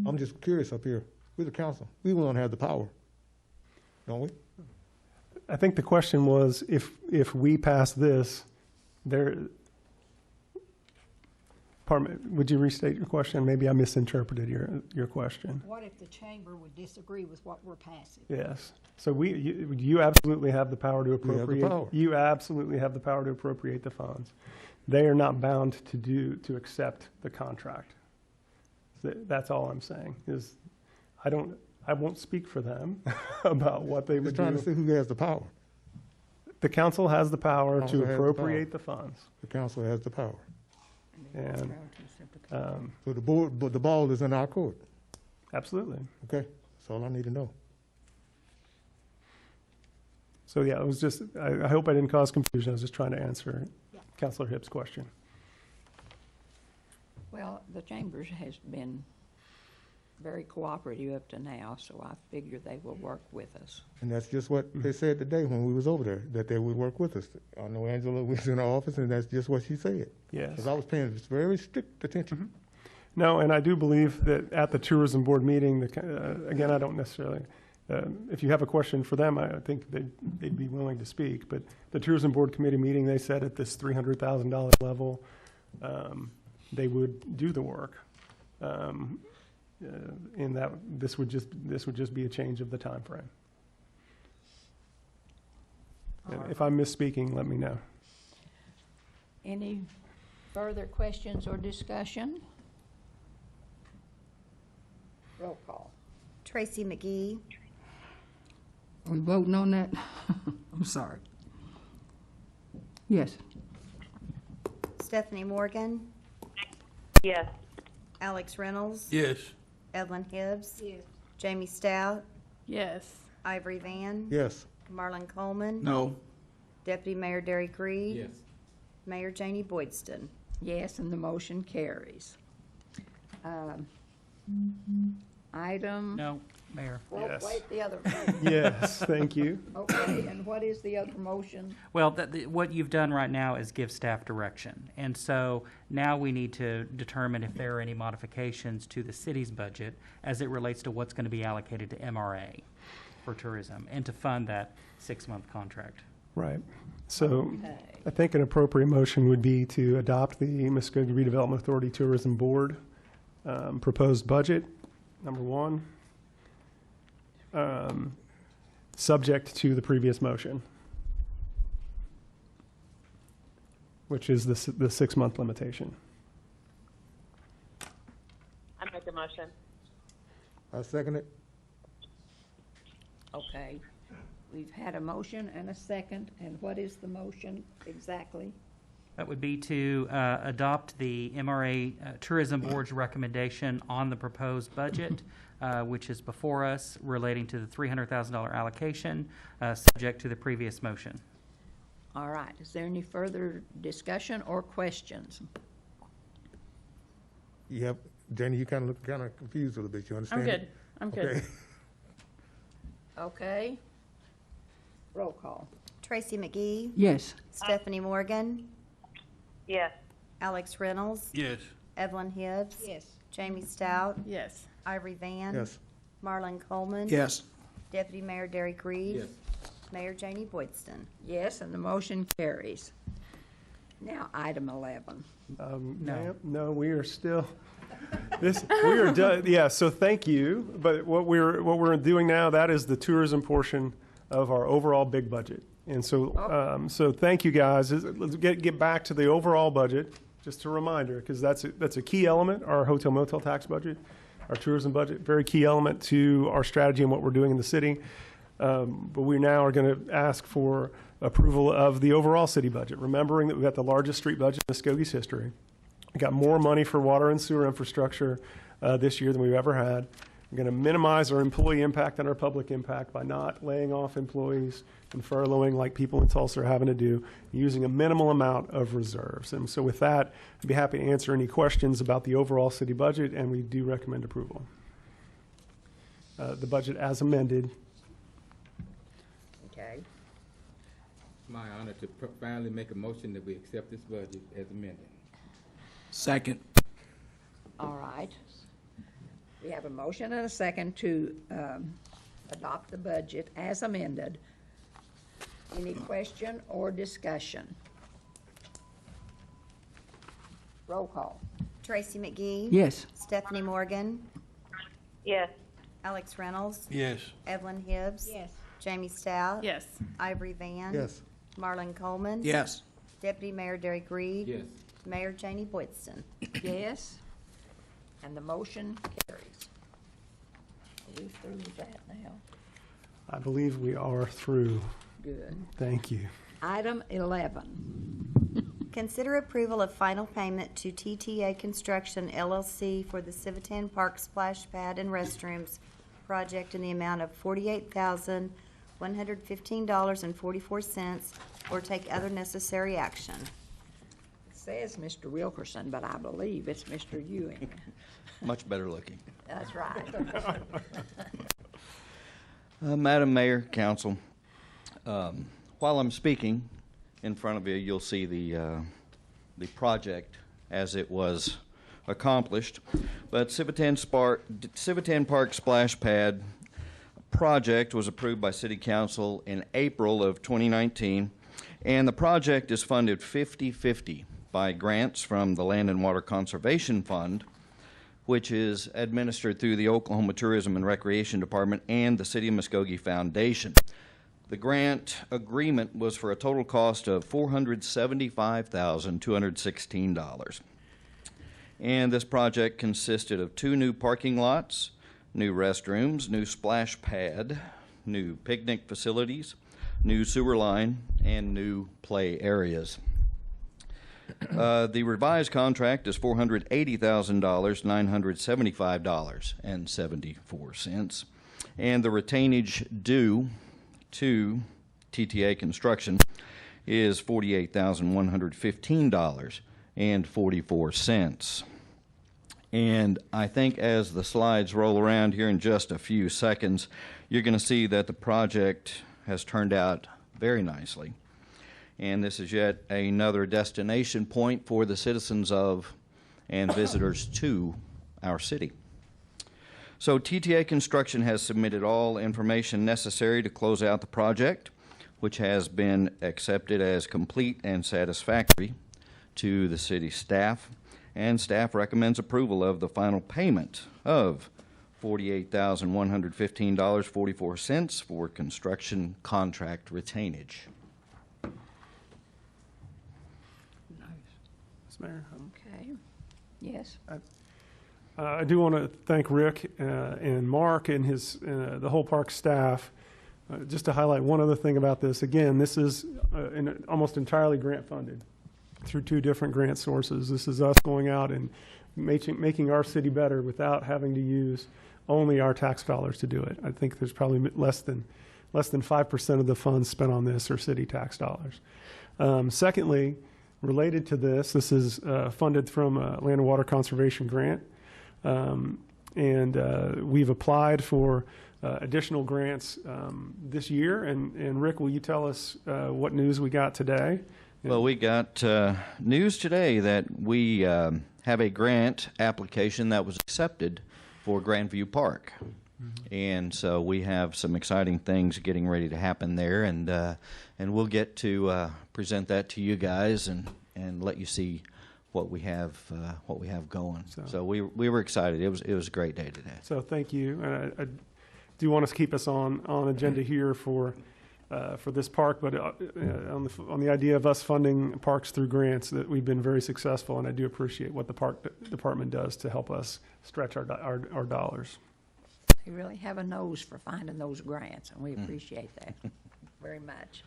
I'm just curious up here. We're the council. We don't have the power, don't we? I think the question was if we pass this, pardon me, would you restate your question? Maybe I misinterpreted your question. What if the chamber would disagree with what we're passing? Yes. So you absolutely have the power to appropriate. We have the power. You absolutely have the power to appropriate the funds. They are not bound to accept the contract. That's all I'm saying. Is I won't speak for them about what they would do. Just trying to see who has the power. The council has the power Council to has the appropriate power. the funds. The council has the power. And So the board, but the ball is in our court. absolutely. Okay, that's all I need to know. So yeah, it was just, I hope I didn't cause confusion. I was just trying to answer Councilor Hipp's question. Well, the chambers has been very cooperative up to now, so I figure they will work with us. And that's just what they said today when we was over there, that they would work with us. I know Angela was in the office, and that's just what she said. Yes. Because I was paying very strict attention. No, and I do believe that at the tourism board meeting, again, I don't necessarily, if you have a question for them, I think they'd be willing to speak. But the tourism board committee meeting, they said at this $300,000 level, they would do the work. In that this would just be a change of the time frame. And if I'm misspeaking, let me know. Any further questions or discussion? Roll call. Tracy McGee, Are we voting on that? I'm sorry. Yes. Stephanie Morgan, Yes. Alex Reynolds, Yes. Evelyn Hibbs, Jamie Stout, Yes. Ivory Van, Yes. Marlon Coleman, No. Deputy Mayor Derek Reed, Yes. Mayor Janie Boydston. Yes, and the motion carries. Item. No, Mayor. Well, Yes. wait, the other. Yes, thank you. Okay, and what is the other motion? Well, what you've done right now is give staff direction. And so now we need to determine if there are any modifications to the city's budget as it relates to what's going to be allocated to MRA for tourism and to fund that 6-month contract. Right. So I think an appropriate motion would be to adopt the Muskogee Redevelopment Authority Tourism Board proposed budget, number one, subject to the previous motion, which is the 6-month limitation. I make a motion. I second it. Okay. We've had a motion and a second, and what is the motion exactly? That would be to adopt the MRA Tourism Board's recommendation on the proposed budget, which is before us, relating to the $300,000 allocation, subject to the previous motion. All right. Is there any further discussion or questions? Yep. Jenny, you kind of look kind of confused a little bit. You understand? I'm good. I'm good. Okay. Okay. Roll call. Tracy McGee, Yes. Stephanie Morgan, Yes. Alex Reynolds, Yes. Evelyn Hibbs, Yes. Jamie Stout, Yes. Ivory Van, Yes. Marlon Coleman, Yes. Deputy Mayor Derek Reed, Yes. Mayor Janie Boydston. Yes, and the motion carries. Now, item 11. No. No, we are still, we are done, yeah, so thank you. But what we're doing now, that is the tourism portion of our overall big budget. And so, so thank you guys. Let's get back to the overall budget, just a reminder, because that's a key element, our hotel motel tax budget, our tourism budget, very key element to our strategy and what we're doing in the city. But we now are going to ask for approval of the overall city budget, remembering that we've got the largest street budget in Muskogee's history. We got more money for water and sewer infrastructure this year than we've ever had. We're going to minimize our employee impact and our public impact by not laying off employees and furloughing like people in Tulsa are having to do, using a minimal amount of reserves. And so with that, I'd be happy to answer any questions about the overall city budget, and we do recommend approval. The budget as amended. Okay. It's my honor to finally make a motion that we accept this budget as amended. Second. All right. We have a motion and a second to adopt the budget as amended. Any question or discussion? Roll call. Tracy McGee, Yes. Stephanie Morgan, Yes. Alex Reynolds, Yes. Evelyn Hibbs, Yes. Jamie Stout, Yes. Ivory Van, Yes. Marlon Coleman, Yes. Deputy Mayor Derek Reed, Yes. Mayor Janie Boydston. Yes. And the motion carries. Are we through with that now? I believe we are through. Good. Thank you. Item 11. Consider approval of final payment to TTA Construction LLC for the Civitan Park Splash Pad and Restrooms project in the amount of $48,115.44, or take other necessary action. says Mr. Wilkerson, but I believe it's Mr. Ewing. Much better looking. That's right. Madam Mayor, Council, while I'm speaking in front of you, you'll see the project as it was accomplished. But Civitan Park Splash Pad project was approved by City Council in April of 2019, and the project is funded 50-50 by grants from the Land and Water Conservation Fund, which is administered through the Oklahoma Tourism and Recreation Department and the City of Muskogee Foundation. The grant agreement was for a total cost of $475,216. And this project consisted of 2 new parking lots, new restrooms, new splash pad, new picnic facilities, new sewer line, and new play areas. The revised contract is $480,975.74, and the retainage due to TTA Construction is $48,115.44. And I think as the slides roll around here in just a few seconds, you're going to see that the project has turned out very nicely. And this is yet another destination point for the citizens of and visitors to our city. So TTA Construction has submitted all information necessary to close out the project, which has been accepted as complete and satisfactory to the city staff. And staff recommends approval of the final payment of $48,115.44 for construction contract retainage. Yes, Mayor. Okay. Yes. I do want to thank Rick and Mark and the whole park staff. Just to highlight one other thing about this, again, this is almost entirely grant funded through 2 different grant sources. This is us going out and making our city better without having to use only our tax dollars to do it. I think there's probably less than 5% of the funds spent on this are city tax dollars. Secondly, related to this is funded from a Land and Water Conservation grant, and we've applied for additional grants this year. And Rick, will you tell us what news we got today? Well, we got news today that we have a grant application that was accepted for Grandview Park. Mm-hmm. And so we have some exciting things getting ready to happen there, and we'll get to present that to you guys and let you see what we have going. So we were excited. It was a great day today. So thank you. I do want to keep us on agenda here for this park, but on the idea of us funding parks through grants, that we've been very successful, and I do appreciate what the park department does to help us stretch our dollars. They really have a nose for finding those grants, and we appreciate that very much.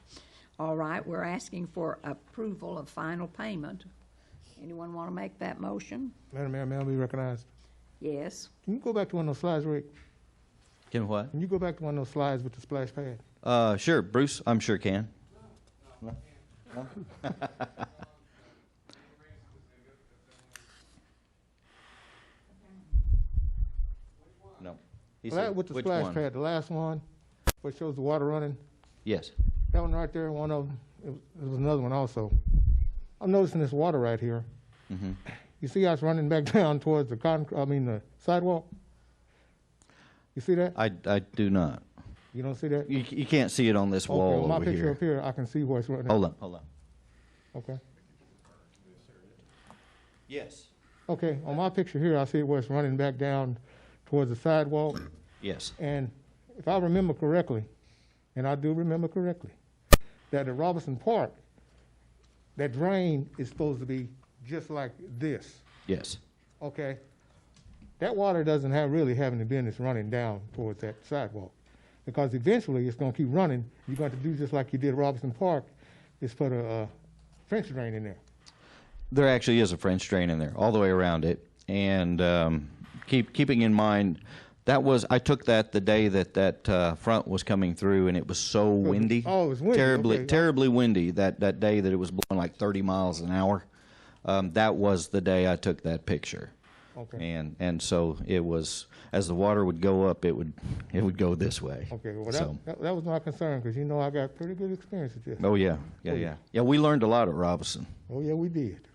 All right, we're asking for approval of final payment. Anyone want to make that motion? Madam Mayor, may I be recognized? Yes. Can you go back to one of those slides, Rick? Can what? Can you go back to one of those slides with the splash pad? Sure, Bruce, I'm sure can. No? No. He said, with the which splash one? pad, the last one, where it shows the water running. Yes. That one right there, one of them. It was another one also. I'm noticing this water right here. Mm-hmm. You see how it's running back down towards the sidewalk? You see that? I do not. You don't see that? You can't see it on this wall on my over picture here. up here, I can see where it's running. Hold on. Okay. Yes. Okay, on my picture here, I see where it's running back down towards the sidewalk. Yes. And if I remember correctly, and I do remember correctly, that at Robinson Park, that drain is supposed to be just like this. Yes. Okay. That water doesn't really have any business running down towards that sidewalk, because eventually it's going to keep running. You're going to do just like you did at Robinson Park, is put a French drain in there. There actually is a French drain in there, all the way around it. And keeping in mind, I took that the day that front was coming through, and it was so windy. Oh, it was windy. Terribly windy that day that it was blowing like 30 miles an hour. that was the day I took that picture. Okay. And so it was, as the water would go up, it would go this way. Okay, well, So- that was my concern, because you know I got pretty good experience with this. Oh, yeah, yeah. Yeah, we learned a lot at Robinson. Oh, yeah, we did.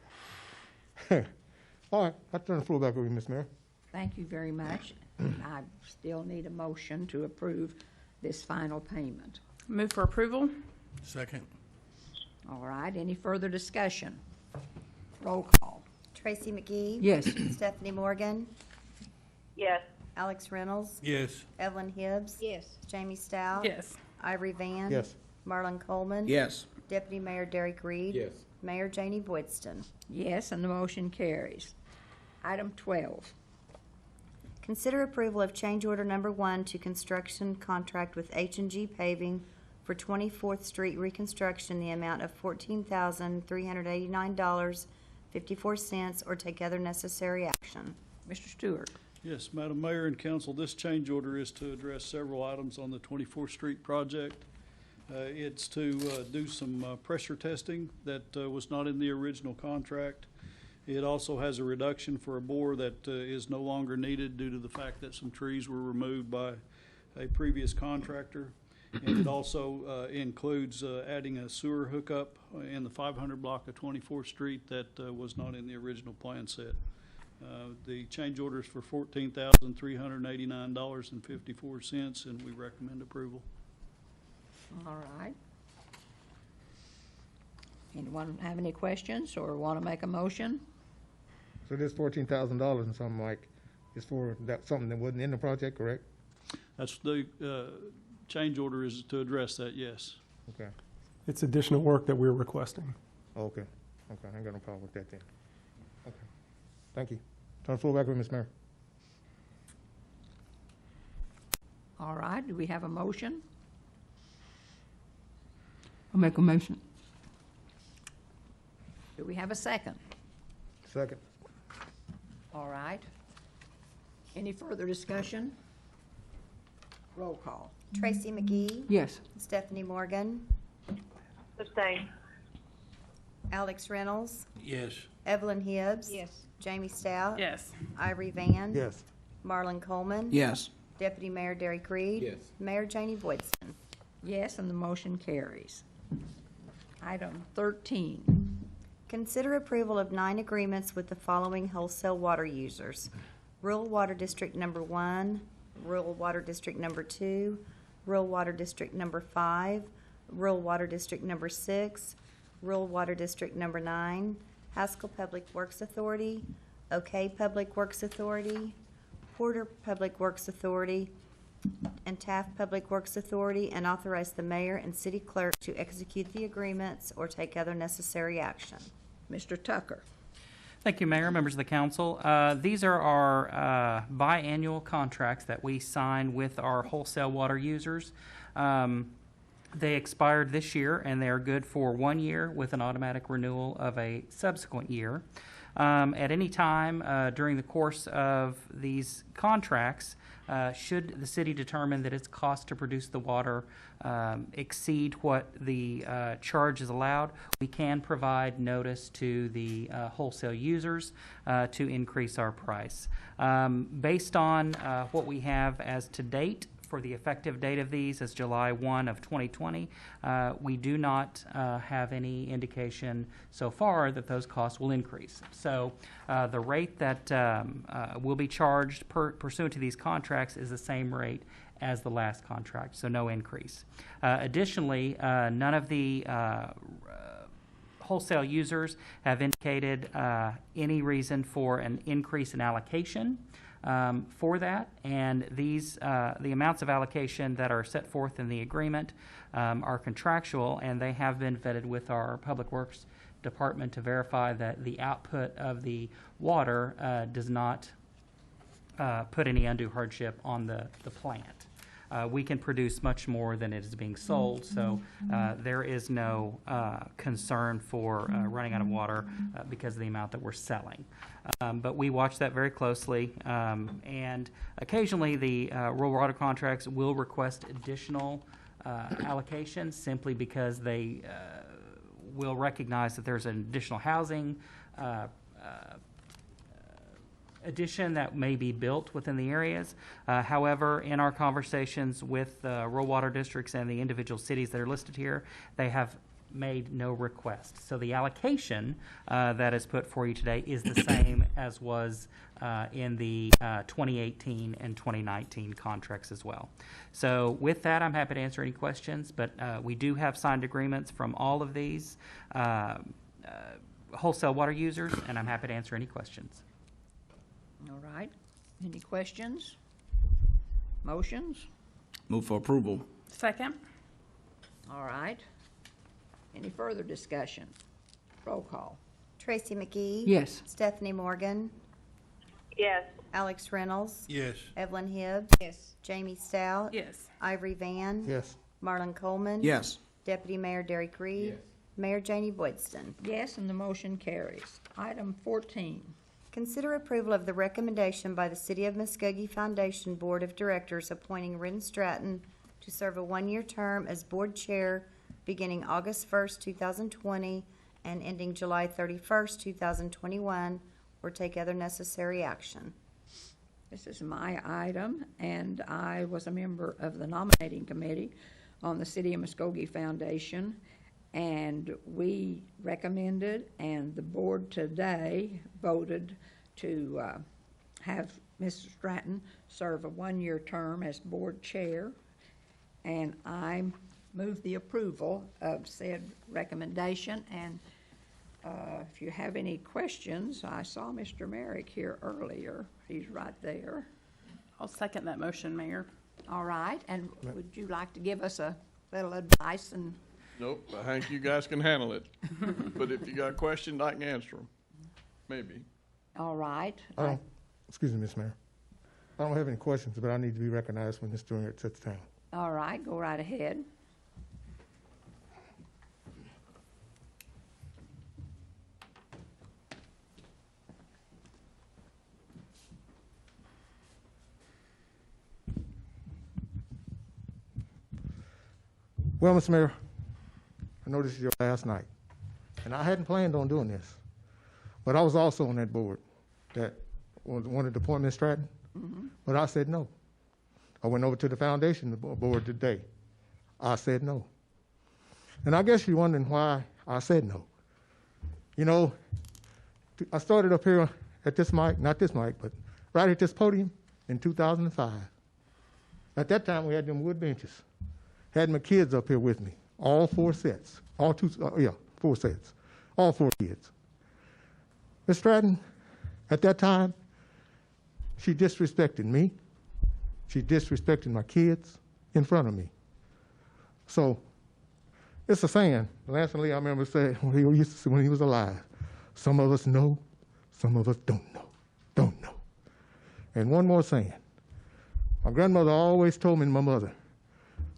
All right, I turn the floor back over to you, Ms. Mayor. Thank you very much. I still need a motion to approve this final payment. Move for approval? Second. All right, any further discussion? Roll call. Tracy McGee. Yes. Stephanie Morgan. Yes. Alex Reynolds. Yes. Evelyn Hibbs. Yes. Jamie Stout. Yes. Ivory Van. Yes. Marlon Coleman. Yes. Deputy Mayor Derek Reed. Yes. Mayor Janie Boydston. Yes, and the motion carries. Item 12. Consider approval of change order number 1 to construction contract with H&G Paving for 24th Street reconstruction in the amount of $14,389.54, or take other necessary action. Mr. Stewart. Yes, Madam Mayor and Council, this change order is to address several items on the 24th Street project. It's to do some pressure testing that was not in the original contract. It also has a reduction for a bore that is no longer needed due to the fact that some trees were removed by a previous contractor. And it also includes adding a sewer hookup in the 500 block of 24th Street that was not in the original plan set. The change order is for $14,389.54, and we recommend approval. All right. Anyone have any questions or want to make a motion? So this $14,000 and something like, is for that, something that wasn't in the project, correct? That's the change order is to address that, yes. Okay, It's additional work that we're requesting. okay, I ain't got no problem with that then. Okay, thank you. Turn the floor back over to Ms. Mayor. All right, do we have a motion? I'll make a motion. Do we have a second? Second. All right. Any further discussion? Roll call. Tracy McGee. Yes. Stephanie Morgan. Abstain. Alex Reynolds. Yes. Evelyn Hibbs. Yes. Jamie Stout. Yes. Ivory Van. Yes. Marlon Coleman. Yes. Deputy Mayor Derek Reed. Yes. Mayor Janie Boydston. Yes, and the motion carries. Item 13. Consider approval of 9 agreements with the following wholesale water users: Rural Water District Number 1, Rural Water District Number 2, Rural Water District Number 5, Rural Water District Number 6, Rural Water District Number 9, Haskell Public Works Authority, OK Public Works Authority, Porter Public Works Authority, and Taft Public Works Authority, and authorize the mayor and city clerk to execute the agreements or take other necessary action. Mr. Tucker. Thank you, Mayor, members of the council. These are our biannual contracts that we sign with our wholesale water users. They expired this year, and they are good for 1 year with an automatic renewal of a subsequent year. At any time during the course of these contracts, should the city determine that its cost to produce the water exceed what the charge is allowed, we can provide notice to the wholesale users to increase our price. Based on what we have as to date, for the effective date of these as July 1 of 2020, we do not have any indication so far that those costs will increase. So the rate that will be charged pursuant to these contracts is the same rate as the last contract, so no increase. Additionally, none of the wholesale users have indicated any reason for an increase in allocation for that, and these the amounts of allocation that are set forth in the agreement are contractual, and they have been vetted with our Public Works Department to verify that the output of the water does not put any undue hardship on the plant. We can produce much more than it is being sold, so there is no concern for running out of water because of the amount that we're selling. But we watch that very closely, and occasionally the rural water contracts will request additional allocations simply because they will recognize that there's an additional housing addition that may be built within the areas. However, in our conversations with rural water districts and the individual cities that are listed here, they have made no request. So the allocation that is put for you today is the same as was in the 2018 and 2019 contracts as well. So with that, I'm happy to answer any questions, but we do have signed agreements from all of these wholesale water users, and I'm happy to answer any questions. All right. Any questions? Motions? Move for approval. Second. All right. Any further discussion? Roll call. Tracy McGee. Yes. Stephanie Morgan. Yes. Alex Reynolds. Yes. Evelyn Hibbs. Yes. Jamie Stout. Yes. Ivory Van. Yes. Marlon Coleman. Yes. Deputy Mayor Derek Reed. Yes. Mayor Janie Boydston. Yes, and the motion carries. Item 14. Consider approval of the recommendation by the City of Muskogee Foundation Board of Directors appointing Ren Stratton to serve a one-year term as board chair beginning August 1st, 2020 and ending July 31st, 2021, or take other necessary action. This is my item, and I was a member of the nominating committee on the City of Muskogee Foundation, and we recommended, and the board today voted to have Mr. Stratton serve a one-year term as board chair, and I move the approval of said recommendation. And if you have any questions, I saw Mr. Merrick here earlier. He's right there. I'll second that motion, Mayor. All right, and would you like to give us a little advice? And Nope, I think you guys can handle it. But if you got questions, I can answer them. Maybe. all right. Excuse me, Ms. Mayor. I don't have any questions, but I need to be recognized when this doing it sits down. All right, go right ahead. Well, Mr. Mayor, I know this is your last night, and I hadn't planned on doing this, but I was also on that board that wanted to appoint Ms. Stratton, but I said no. I went over to the foundation board today. I said no. And I guess you're wondering why I said no. You know, I started up here at this mic, not this mic, but right at this podium in 2005. At that time, we had them wood benches. Had my kids up here with me, all 4 sets, all 4 sets, all 4 kids. Ms. Stratton, at that time, she disrespected me. She disrespected my kids in front of me. So it's a saying. Lance and Lee, I remember saying when he used to say when he was alive, some of us know, some of us don't know. And one more saying. My grandmother always told me, and my mother,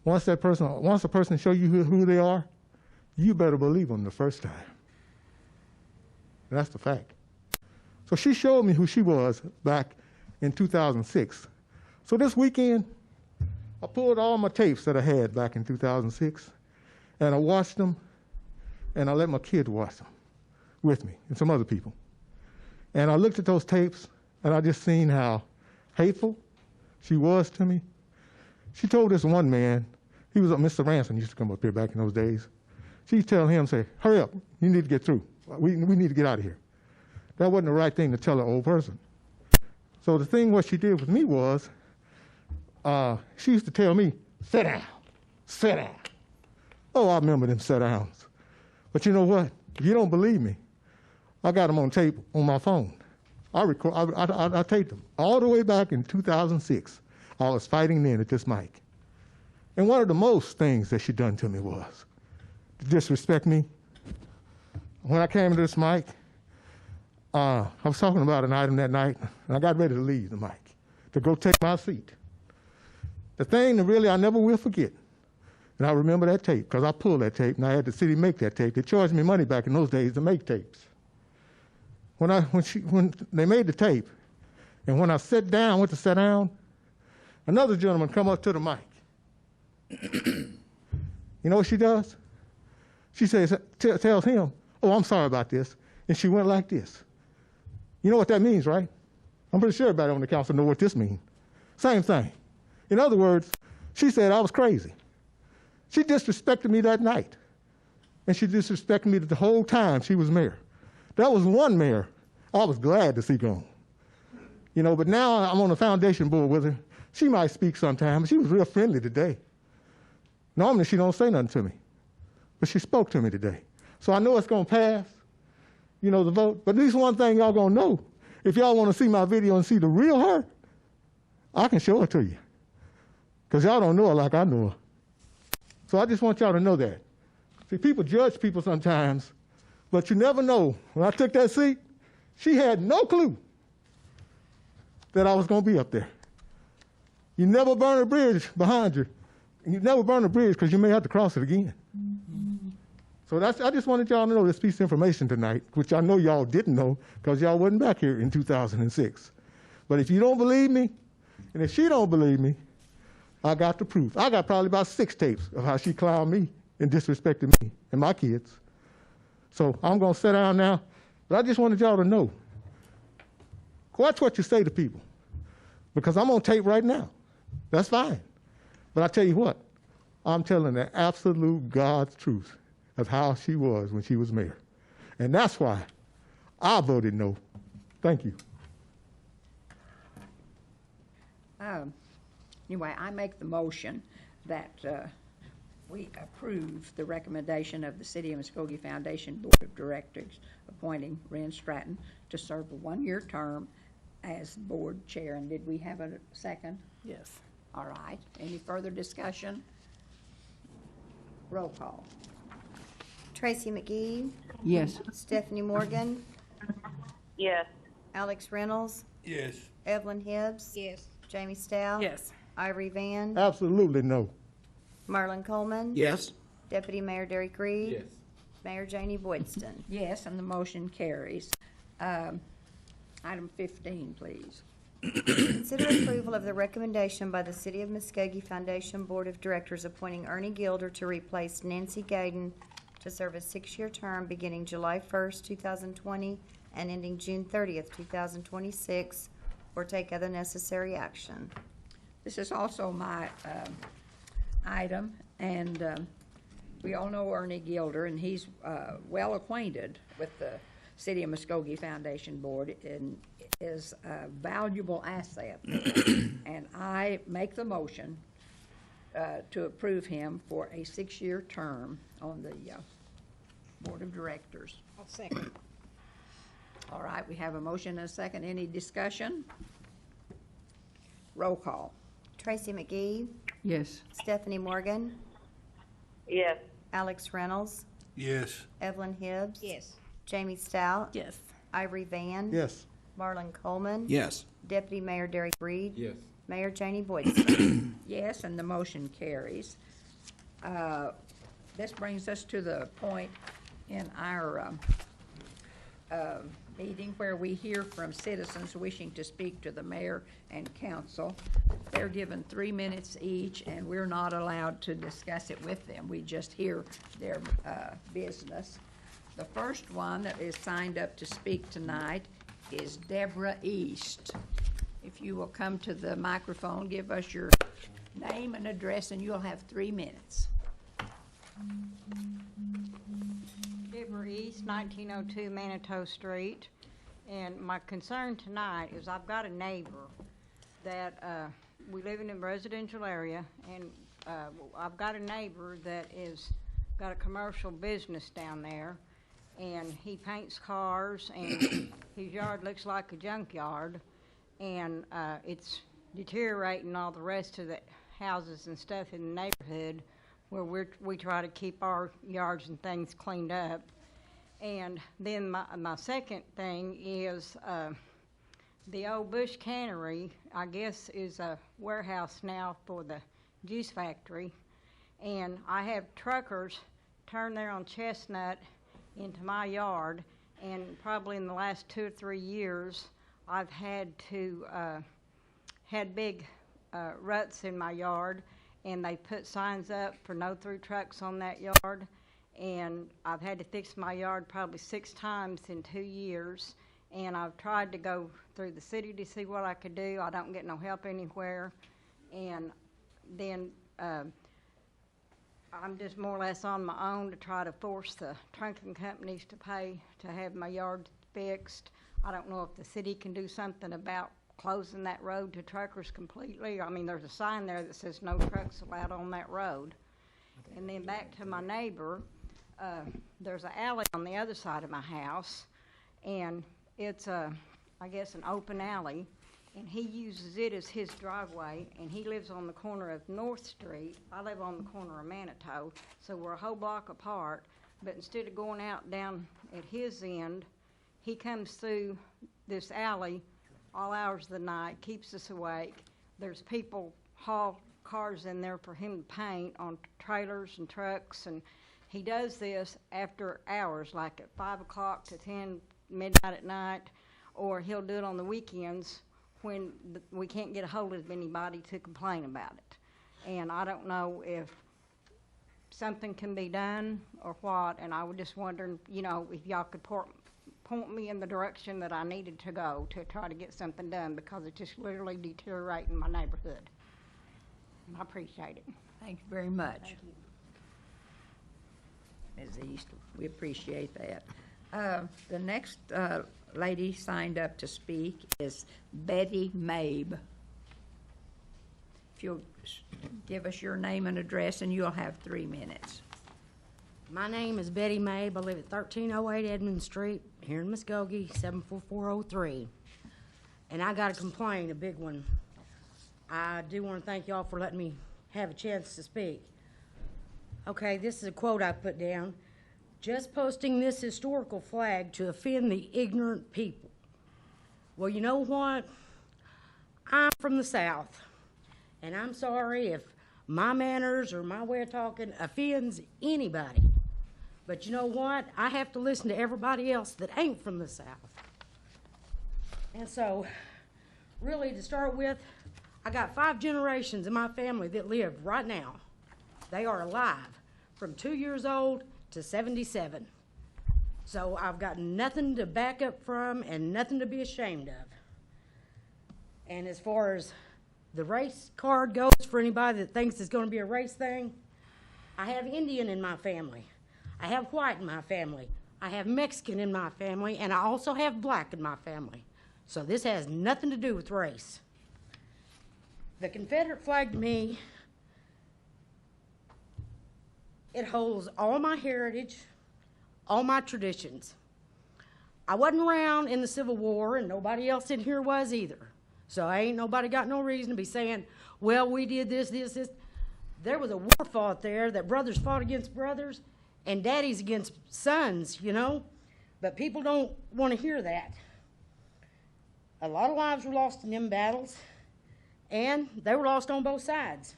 once a person show you who they are, you better believe them the first time. And that's the fact. So she showed me who she was back in 2006. So this weekend, I pulled all my tapes that I had back in 2006, and I watched them, and I let my kids watch them with me and some other people. And I looked at those tapes, and I just seen how hateful she was to me. She told this one man, he was Mr. Ransom, used to come up here back in those days. She'd tell him, say, hurry up, you need to get through. We need to get out of here. That wasn't the right thing to tell an old person. So the thing what she did with me was, she used to tell me, sit down, sit down. Oh, I remember them sit downs. But you know what? If you don't believe me, I got them on tape on my phone. I taped them all the way back in 2006. I was fighting then at this mic. And one of the most things that she done to me was to disrespect me. When I came to this mic, I was talking about an item that night, and I got ready to leave the mic to go take my seat. The thing that really I never will forget, and I remember that tape because I pulled that tape, and I had the city make that tape. They charged me money back in those days to make tapes. When they made the tape, and when I sat down, went to sit down, another gentleman come up to the mic. You know what she does? She says, tells him, oh, I'm sorry about this. and she went like this. You know what that means, right? I'm pretty sure everybody on the council know what this means. Same thing. In other words, she said I was crazy. She disrespected me that night, and she disrespected me the whole time she was mayor. That was one mayor I was glad to see gone. You know, but now I'm on the foundation board with her. She might speak sometime, but she was real friendly today. Normally she don't say nothing to me, but she spoke to me today. So I know it's gonna pass, you know, the vote. But at least one thing y'all gonna know, if y'all wanna see my video and see the real her, I can show it to you. Because y'all don't know her like I know her. So I just want y'all to know that. See, people judge people sometimes, but you never know. When I took that seat, she had no clue that I was going to be up there. You never burn a bridge behind you. You never burn a bridge because you may have to cross it again. So I just wanted y'all to know this piece of information tonight, which I know y'all didn't know because y'all wasn't back here in 2006. But if you don't believe me, and if she don't believe me, I got the proof. I got probably about 6 tapes of how she clowned me and disrespected me and my kids. So I'm going to sit down now, but I just wanted y'all to know. Watch what you say to people, because I'm on tape right now. That's fine. But I tell you what, I'm telling the absolute God's truth of how she was when she was mayor. And that's why I voted no. Thank you. Anyway, I make the motion that we approve the recommendation of the City of Muskogee Foundation Board of Directors appointing Ren Stratton to serve a 1-year term as board chair. And did we have a second? Yes. All right. Any further discussion? Roll call. Tracy McGee, Yes. Stephanie Morgan, Yes. Alex Reynolds, Yes. Evelyn Hibbs, Yes. Jamie Stout, Yes. Ivory Van, Absolutely no. Marlon Coleman, Yes. Deputy Mayor Derek Reed, Yes. Mayor Janie Boydston. Yes, and the motion carries. Item 15, please. Consider approval of the recommendation by the City of Muskogee Foundation Board of Directors appointing Ernie Gilder to replace Nancy Gaden to serve a 6-year term beginning July 1st, 2020 and ending June 30th, 2026, or take other necessary action. This is also my item, and we all know Ernie Gilder, and he's well acquainted with the City of Muskogee Foundation Board and is a valuable asset. And I make the motion to approve him for a 6-year term on the Board of Directors. I'll second. All right, we have a motion and a second. Any discussion? Roll call. Tracy McGee, Yes. Stephanie Morgan, Yes. Alex Reynolds, Yes. Evelyn Hibbs, Yes. Jamie Stout, Yes. Ivory Van, Yes. Marlon Coleman, Yes. Deputy Mayor Derek Reed, Yes. Mayor Janie Boydston. Yes, and the motion carries. This brings us to the point in our meeting where we hear from citizens wishing to speak to the mayor and council. They're given 3 minutes each, and we're not allowed to discuss it with them. We just hear their business. The first one that is signed up to speak tonight is Deborah East. If you will come to the microphone, give us your name and address, and you'll have 3 minutes. Deborah East, 1902 Manitou Street. And my concern tonight is I've got a neighbor that we live in a residential area, and I've got a neighbor that is got a commercial business down there, and he paints cars, and his yard looks like a junkyard, and it's deteriorating all the rest of the houses and stuff in the neighborhood where we try to keep our yards and things cleaned up. And then my second thing is the old Bush Cannery, I guess, is a warehouse now for the juice factory. And I have truckers turn there on Chestnut into my yard, and probably in the last 2 or 3 years, I've had to had big ruts in my yard, and they put signs up for no through trucks on that yard. and I've had to fix my yard probably 6 times in 2 years, and I've tried to go through the city to see what I could do. I don't get no help anywhere, and then I'm just more or less on my own to try to force the trunking companies to pay to have my yard fixed. I don't know if the city can do something about closing that road to truckers completely. I mean, there's a sign there that says no trucks allowed on that road. And then back to my neighbor, there's an alley on the other side of my house, and it's I guess an open alley, and he uses it as his driveway, and he lives on the corner of North Street. I live on the corner of Manitou, so we're a whole block apart, but instead of going out down at his end, he comes through this alley all hours of the night, keeps us awake. There's people haul cars in there for him to paint on trailers and trucks, and he does this after hours, like at 5 o'clock to 10 midnight at night, or he'll do it on the weekends when we can't get a hold of anybody to complain about it. And I don't know if something can be done or what, and I was just wondering, you know, if y'all could point me in the direction that I needed to go to try to get something done, because it's just literally deteriorating my neighborhood. I appreciate it. Thank you very much. Thank you. Ms. East, we appreciate that. The next lady signed up to speak is Betty Mabe. If you'll give us your name and address, and you'll have 3 minutes. My name is Betty Mabe. I live at 1308 Edmund Street here in Muskogee, 74403. And I got a complaint, a big one. I do want to thank y'all for letting me have a chance to speak. Okay, this is a quote I put down. Just posting this historical flag to offend the ignorant people. Well, you know what? I'm from the South, and I'm sorry if my manners or my way of talking offends anybody. But you know what? I have to listen to everybody else that ain't from the South. And so, really, to start with, I got 5 generations in my family that live right now. They are alive, from 2 years old to 77. So I've got nothing to back up from and nothing to be ashamed of. And as far as the race card goes, for anybody that thinks it's going to be a race thing, I have Indian in my family. I have white in my family. I have Mexican in my family, and I also have black in my family. So this has nothing to do with race. The Confederate flag to me, it holds all my heritage, all my traditions. I wasn't around in the Civil War, and nobody else in here was either. So ain't nobody got no reason to be saying, well, we did this. There was a war fought there that brothers fought against brothers and daddies against sons, you know. But people don't want to hear that. A lot of lives were lost in them battles, and they were lost on both sides.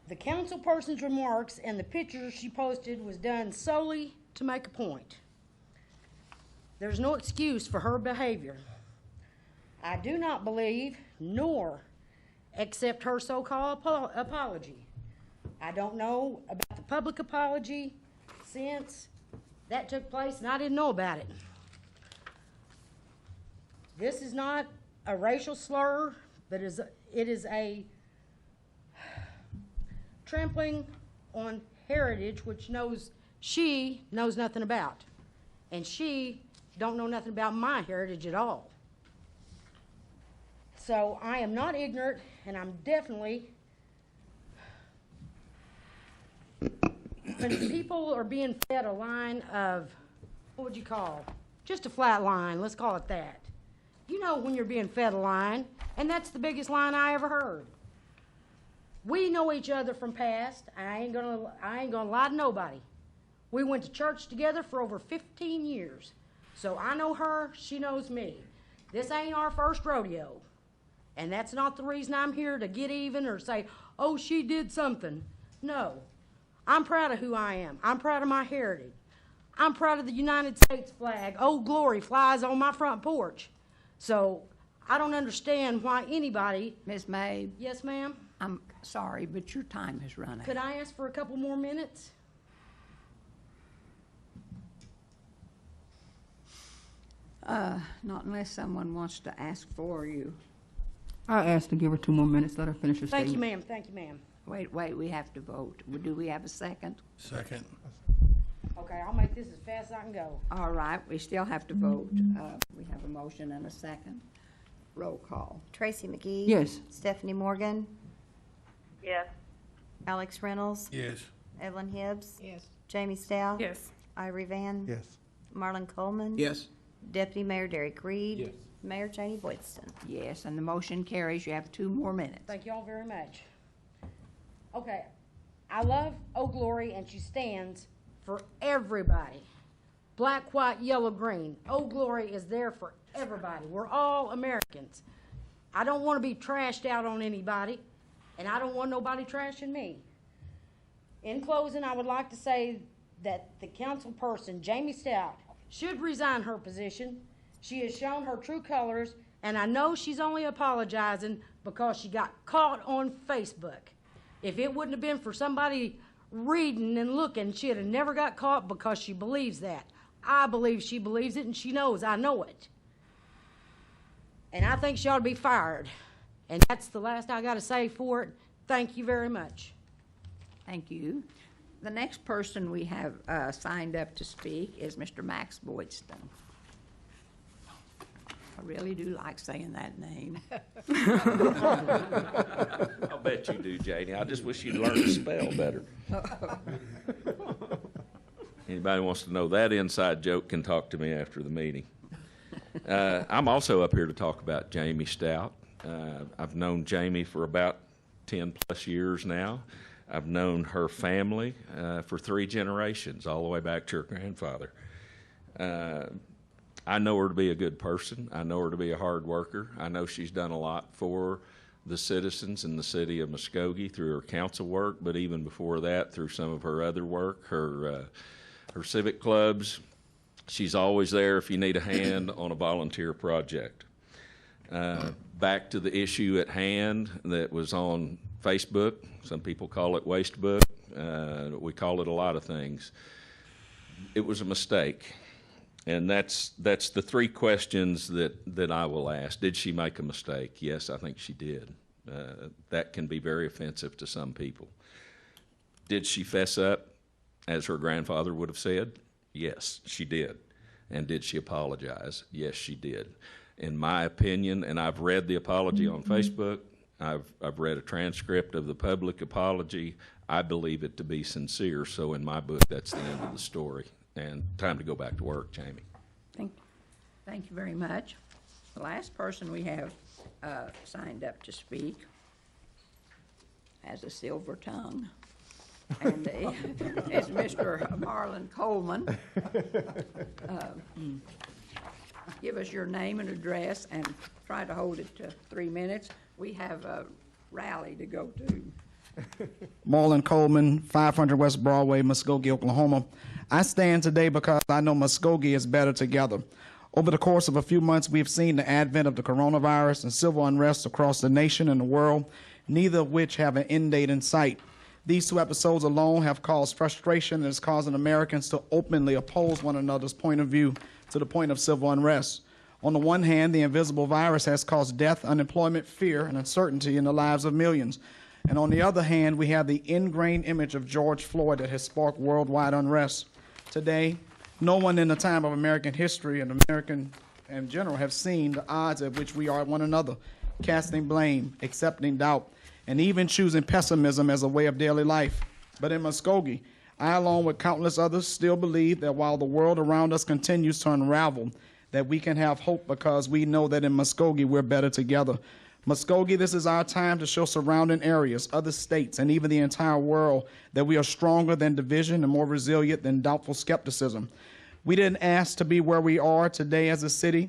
The council person's remarks and the pictures she posted was done solely to make a point. There's no excuse for her behavior. I do not believe nor accept her so-called apology. I don't know about the public apology since that took place, and I didn't know about it. This is not a racial slur, but it is a trampling on heritage, which she knows nothing about. And she don't know nothing about my heritage at all. So I am not ignorant, and I'm definitely, when people are being fed a line of, what would you call, just a flat line, let's call it that. You know when you're being fed a line, and that's the biggest line I ever heard. We know each other from past. I ain't gonna lie to nobody. We went to church together for over 15 years. So I know her, she knows me. This ain't our first rodeo. And that's not the reason I'm here to get even or say, oh, she did something. No. I'm proud of who I am. I'm proud of my heritage. I'm proud of the United States flag. Old Glory flies on my front porch. So I don't understand why anybody... Ms. Mabe? Yes, ma'am? I'm sorry, but your time is running. Could I ask for a couple more minutes? Not unless someone wants to ask for you. I asked to give her 2 more minutes, let her finish her Thank you, statement. ma'am. Thank you, ma'am. Wait, we have to vote. Do we have a second? Second. Okay, I'll make this as fast as I can go. All right, we still have to vote. We have a motion and a second. Roll call. Tracy McGee. Yes. Stephanie Morgan. Yes. Alex Reynolds. Yes. Evelyn Hibbs. Yes. Jamie Stout. Yes. Ivory Van. Yes. Marlon Coleman. Yes. Deputy Mayor Derek Reed. Yes. Mayor Janie Boydston. Yes, and the motion carries. You have 2 more minutes. Thank you all very much. Okay, I love Old Glory, and she stands for everybody. Black, white, yellow, green. Old Glory is there for everybody. We're all Americans. I don't want to be trashed out on anybody, and I don't want nobody trashing me. In closing, I would like to say that the council person, Jamie Stout, should resign her position. She has shown her true colors, and I know she's only apologizing because she got caught on Facebook. If it wouldn't have been for somebody reading and looking, she'd have never got caught because she believes that. I believe she believes it, and she knows I know it. And I think she ought to be fired. And that's the last I got to say for it. Thank you very much. Thank you. The next person we have signed up to speak is Mr. Max Boydston. I really do like saying that name. I'll bet you do, Janie. I just wish you'd learn to spell better. Anybody wants to know that inside joke can talk to me after the meeting. I'm also up here to talk about Jamie Stout. I've known Jamie for about 10 plus years now. I've known her family for 3 generations, all the way back to her grandfather. I know her to be a good person. I know her to be a hard worker. I know she's done a lot for the citizens in the city of Muskogee through her council work, but even before that, through some of her other work, her civic clubs. She's always there if you need a hand on a volunteer project. Back to the issue at hand that was on Facebook. Some people call it Wastebook. We call it a lot of things. It was a mistake. And that's the 3 questions that I will ask. Did she make a mistake? Yes, I think she did. That can be very offensive to some people. Did she fess up, as her grandfather would have said? Yes, she did. And did she apologize? Yes, she did. In my opinion, and I've read the apology on Facebook, I've read a transcript of the public apology. I believe it to be sincere, so in my book, that's the end of the story. And time to go back to work, Jamie. Thank you very much. The last person we have signed up to speak has a silver tongue, and it's Mr. Marlon Coleman. Give us your name and address, and try to hold it to 3 minutes. We have a rally to go to. Marlon Coleman, 500 West Broadway, Muskogee, Oklahoma. I stand today because I know Muskogee is better together. Over the course of a few months, we have seen the advent of the coronavirus and civil unrest across the nation and the world, neither of which have an end date in sight. These 2 episodes alone have caused frustration and is causing Americans to openly oppose one another's point of view to the point of civil unrest. On the one hand, the invisible virus has caused death, unemployment, fear, and uncertainty in the lives of millions. And on the other hand, we have the ingrained image of George Floyd that has sparked worldwide unrest. Today, no one in the time of American history and American in general have seen the odds at which we are at one another, casting blame, accepting doubt, and even choosing pessimism as a way of daily life. But in Muskogee, I, along with countless others, still believe that while the world around us continues to unravel, that we can have hope because we know that in Muskogee we're better together. Muskogee, this is our time to show surrounding areas, other states, and even the entire world that we are stronger than division and more resilient than doubtful skepticism. We didn't ask to be where we are today as a city,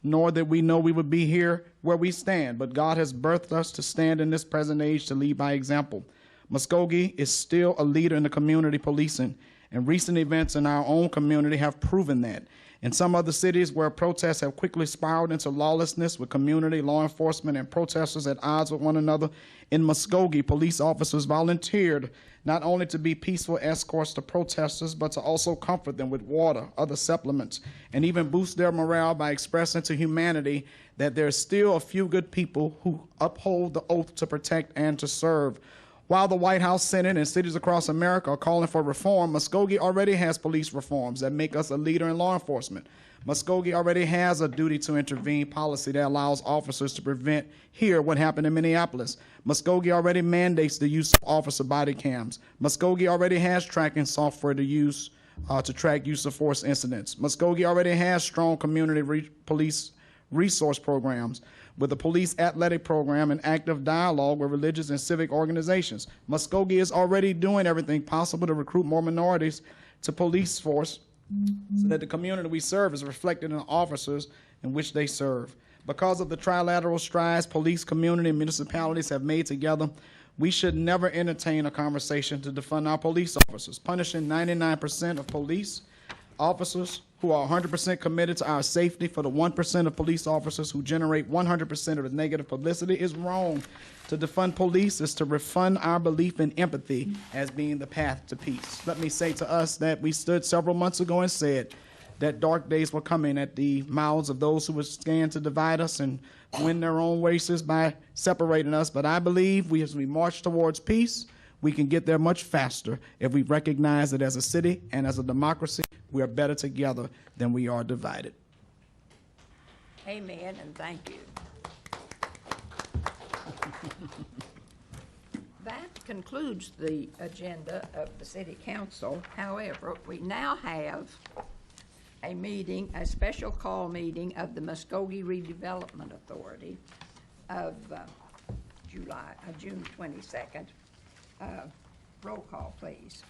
nor did we know we would be here where we stand, but God has birthed us to stand in this present age to lead by example. Muskogee is still a leader in the community policing, and recent events in our own community have proven that. In some other cities where protests have quickly spiraled into lawlessness with community, law enforcement, and protesters at odds with one another, in Muskogee, police officers volunteered not only to be peaceful escorts to protesters, but to also comfort them with water, other supplements, and even boost their morale by expressing to humanity that there's still a few good people who uphold the oath to protect and to serve. While the White House, Senate, and cities across America are calling for reform, Muskogee already has police reforms that make us a leader in law enforcement. Muskogee already has a duty to intervene policy that allows officers to prevent here what happened in Minneapolis. Muskogee already mandates the use of officer body cams. Muskogee already has tracking software to use to track use of force incidents. Muskogee already has strong community police resource programs with a police athletic program and active dialogue with religious and civic organizations. Muskogee is already doing everything possible to recruit more minorities to police force so that the community we serve is reflected in the officers in which they serve. Because of the trilateral strides police, community, and municipalities have made together, we should never entertain a conversation to defund our police officers. Punishing 99% of police officers who are 100% committed to our safety for the 1% of police officers who generate 100% of the negative publicity is wrong. To defund police is to refund our belief in empathy as being the path to peace. Let me say to us that we stood several months ago and said that dark days were coming at the mouths of those who would scan to divide us and win their own races by separating us. But I believe as we march towards peace, we can get there much faster if we recognize that as a city and as a democracy, we are better together than we are divided. Amen, and thank you. That concludes the agenda of the City Council. However, we now have a meeting, a special call meeting of the Muskogee Redevelopment Authority of June 22nd. Roll call, please.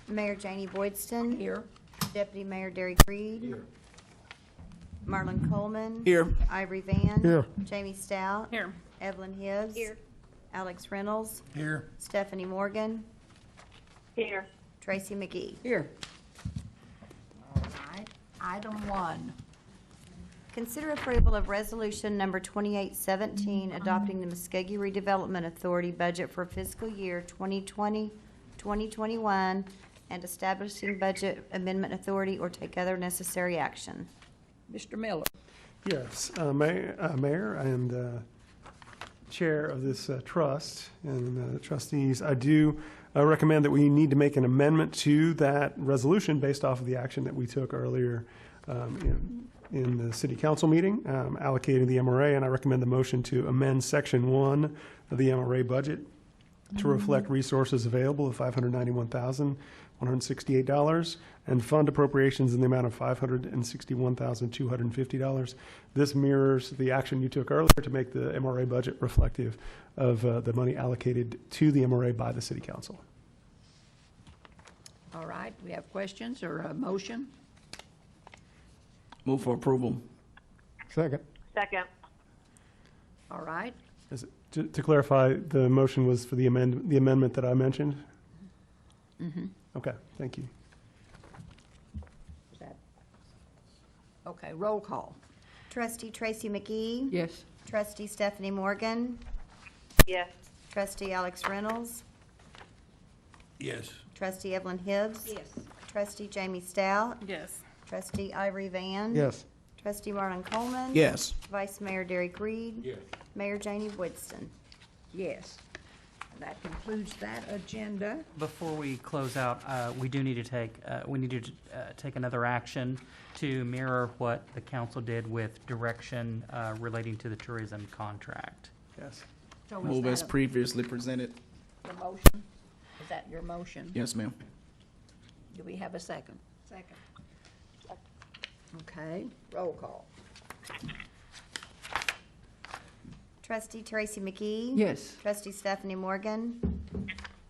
Mayor Janie Boydston. Here. Deputy Mayor Derek Reed. Here. Marlon Coleman. Here. Ivory Van. Here. Jamie Stout. Here. Evelyn Hibbs. Here. Alex Reynolds. Here. Stephanie Morgan. Here. Tracy McGee. Here. All right. Item 1. Consider approval of resolution number 2817, adopting the Muskogee Redevelopment Authority budget for fiscal year 2020-2021, and establishing budget amendment authority or take other necessary action. Mr. Miller. Yes, Mayor and Chair of this trust and trustees, I do recommend that we need to make an amendment to that resolution based off of the action that we took earlier in the City Council meeting, allocating the MRA, and I recommend the motion to amend Section 1 of the MRA budget to reflect resources available of $591,168 and fund appropriations in the amount of $561,250. This mirrors the action you took earlier to make the MRA budget reflective of the money allocated to the MRA by the City Council. All right. We have questions or a motion? Move for approval. Second. Second. All right. To clarify, the motion was for the amendment that I mentioned? Mm-hmm. Okay, thank you. Is that okay? Roll call. Trustee Tracy McGee. Yes. Trustee Stephanie Morgan. Yes. Trustee Alex Reynolds. Yes. Trustee Evelyn Hibbs. Yes. Trustee Jamie Stout. Yes. Trustee Ivory Van. Yes. Trustee Marlon Coleman. Yes. Vice Mayor Derek Reed. Yes. Mayor Janie Woodston. Yes. And that concludes that agenda. Before we close out, we do need to take take another action to mirror what the council did with direction relating to the tourism contract. Yes. So is Move that as previously presented. the motion? Is that your motion? Yes, ma'am. Do we have a second? Second. Okay. Roll call. Trustee Tracy McGee. Yes. Trustee Stephanie Morgan.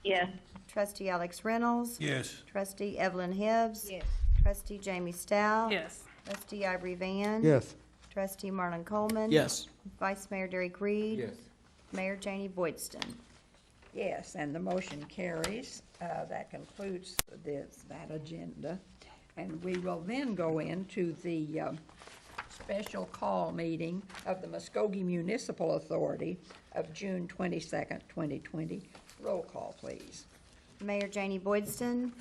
Yes. Trustee Alex Reynolds. Yes. Trustee Evelyn Hibbs. Yes. Trustee Jamie Stout. Yes. Trustee Ivory Van. Yes. Trustee Marlon Coleman. Yes. Vice Mayor Derek Reed. Yes. Mayor Janie Boydston. Yes, and the motion carries. That concludes that agenda. And we will then go into the special call meeting of the Muskogee Municipal Authority of June 22nd, 2020. Roll call, please. Mayor Janie Boydston.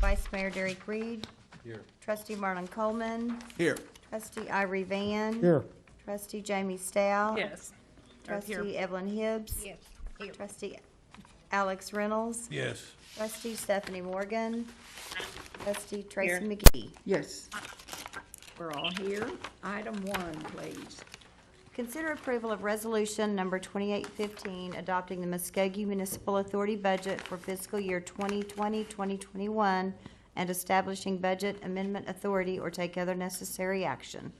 Vice Mayor Derek Reed. Here. Trustee Marlon Coleman. Here. Trustee Ivory Van. Here. Trustee Jamie Stout. Yes. Trustee Evelyn Hibbs. Yes. Here. Trustee Alex Reynolds. Yes. Trustee Stephanie Morgan. Trustee Tracy Here. McGee. Yes. We're all here. Item 1, please. Consider approval of resolution number 2815, adopting the Muskogee Municipal Authority budget for fiscal year 2020-2021 and establishing budget amendment authority or take other necessary action.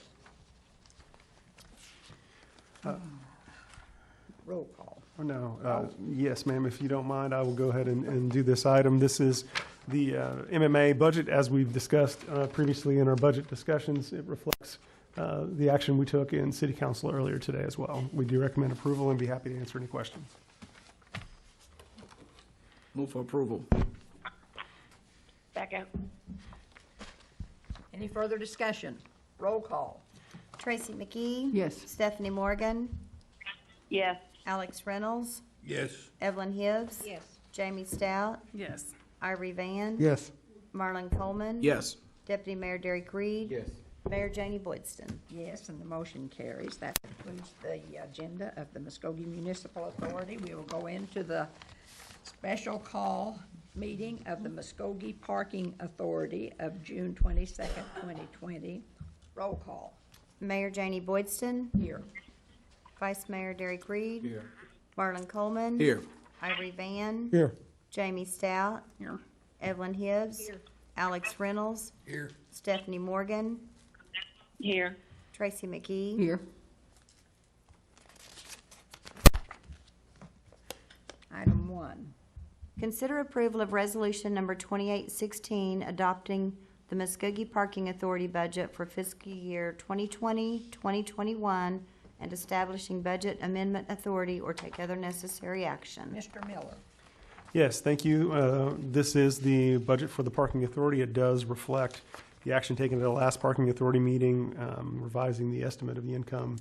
Roll call. Oh, no. Yes, ma'am, if you don't mind, I will go ahead and do this item. This is the MMA budget, as we've discussed previously in our budget discussions. It reflects the action we took in City Council earlier today as well. We do recommend approval and be happy to answer any questions. Move for approval. Second. Any further discussion? Roll call. Tracy McGee. Yes. Stephanie Morgan. Yes. Alex Reynolds. Yes. Evelyn Hibbs. Yes. Jamie Stout. Yes. Ivory Van. Yes. Marlon Coleman. Yes. Deputy Mayor Derek Reed. Yes. Mayor Janie Boydston. Yes, and the motion carries. That concludes the agenda of the Muskogee Municipal Authority. We will go into the special call meeting of the Muskogee Parking Authority of June 22nd, 2020. Roll call. Mayor Janie Boydston. Here. Vice Mayor Derek Reed. Here. Marlon Coleman. Here. Ivory Van. Here. Jamie Stout. Here. Evelyn Hibbs. Alex Reynolds. Here. Stephanie Morgan. Here. Tracy McGee. Here. Item 1. Consider approval of resolution number 2816, adopting the Muskogee Parking Authority budget for fiscal year 2020-2021 and establishing budget amendment authority or take other necessary action. Mr. Miller. Yes, thank you. This is the budget for the Parking Authority. It does reflect the action taken at the last Parking Authority meeting, revising the estimate of the income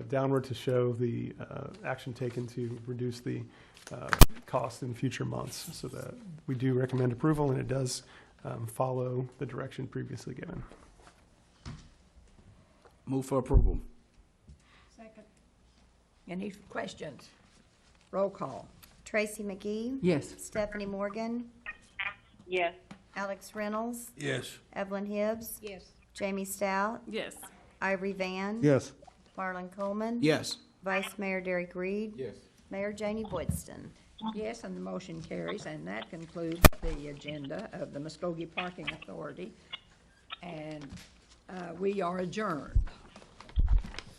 downward to show the action taken to reduce the cost in future months. So that we do recommend approval, and it does follow the direction previously given. Move for approval. Second. Any questions? Roll call. Tracy McGee. Yes. Stephanie Morgan. Yes. Alex Reynolds. Yes. Evelyn Hibbs. Yes. Jamie Stout. Yes. Ivory Van. Yes. Marlon Coleman. Yes. Vice Mayor Derek Reed. Yes. Mayor Janie Boydston. Yes, and the motion carries, and that concludes the agenda of the Muskogee Parking Authority. And we are adjourned.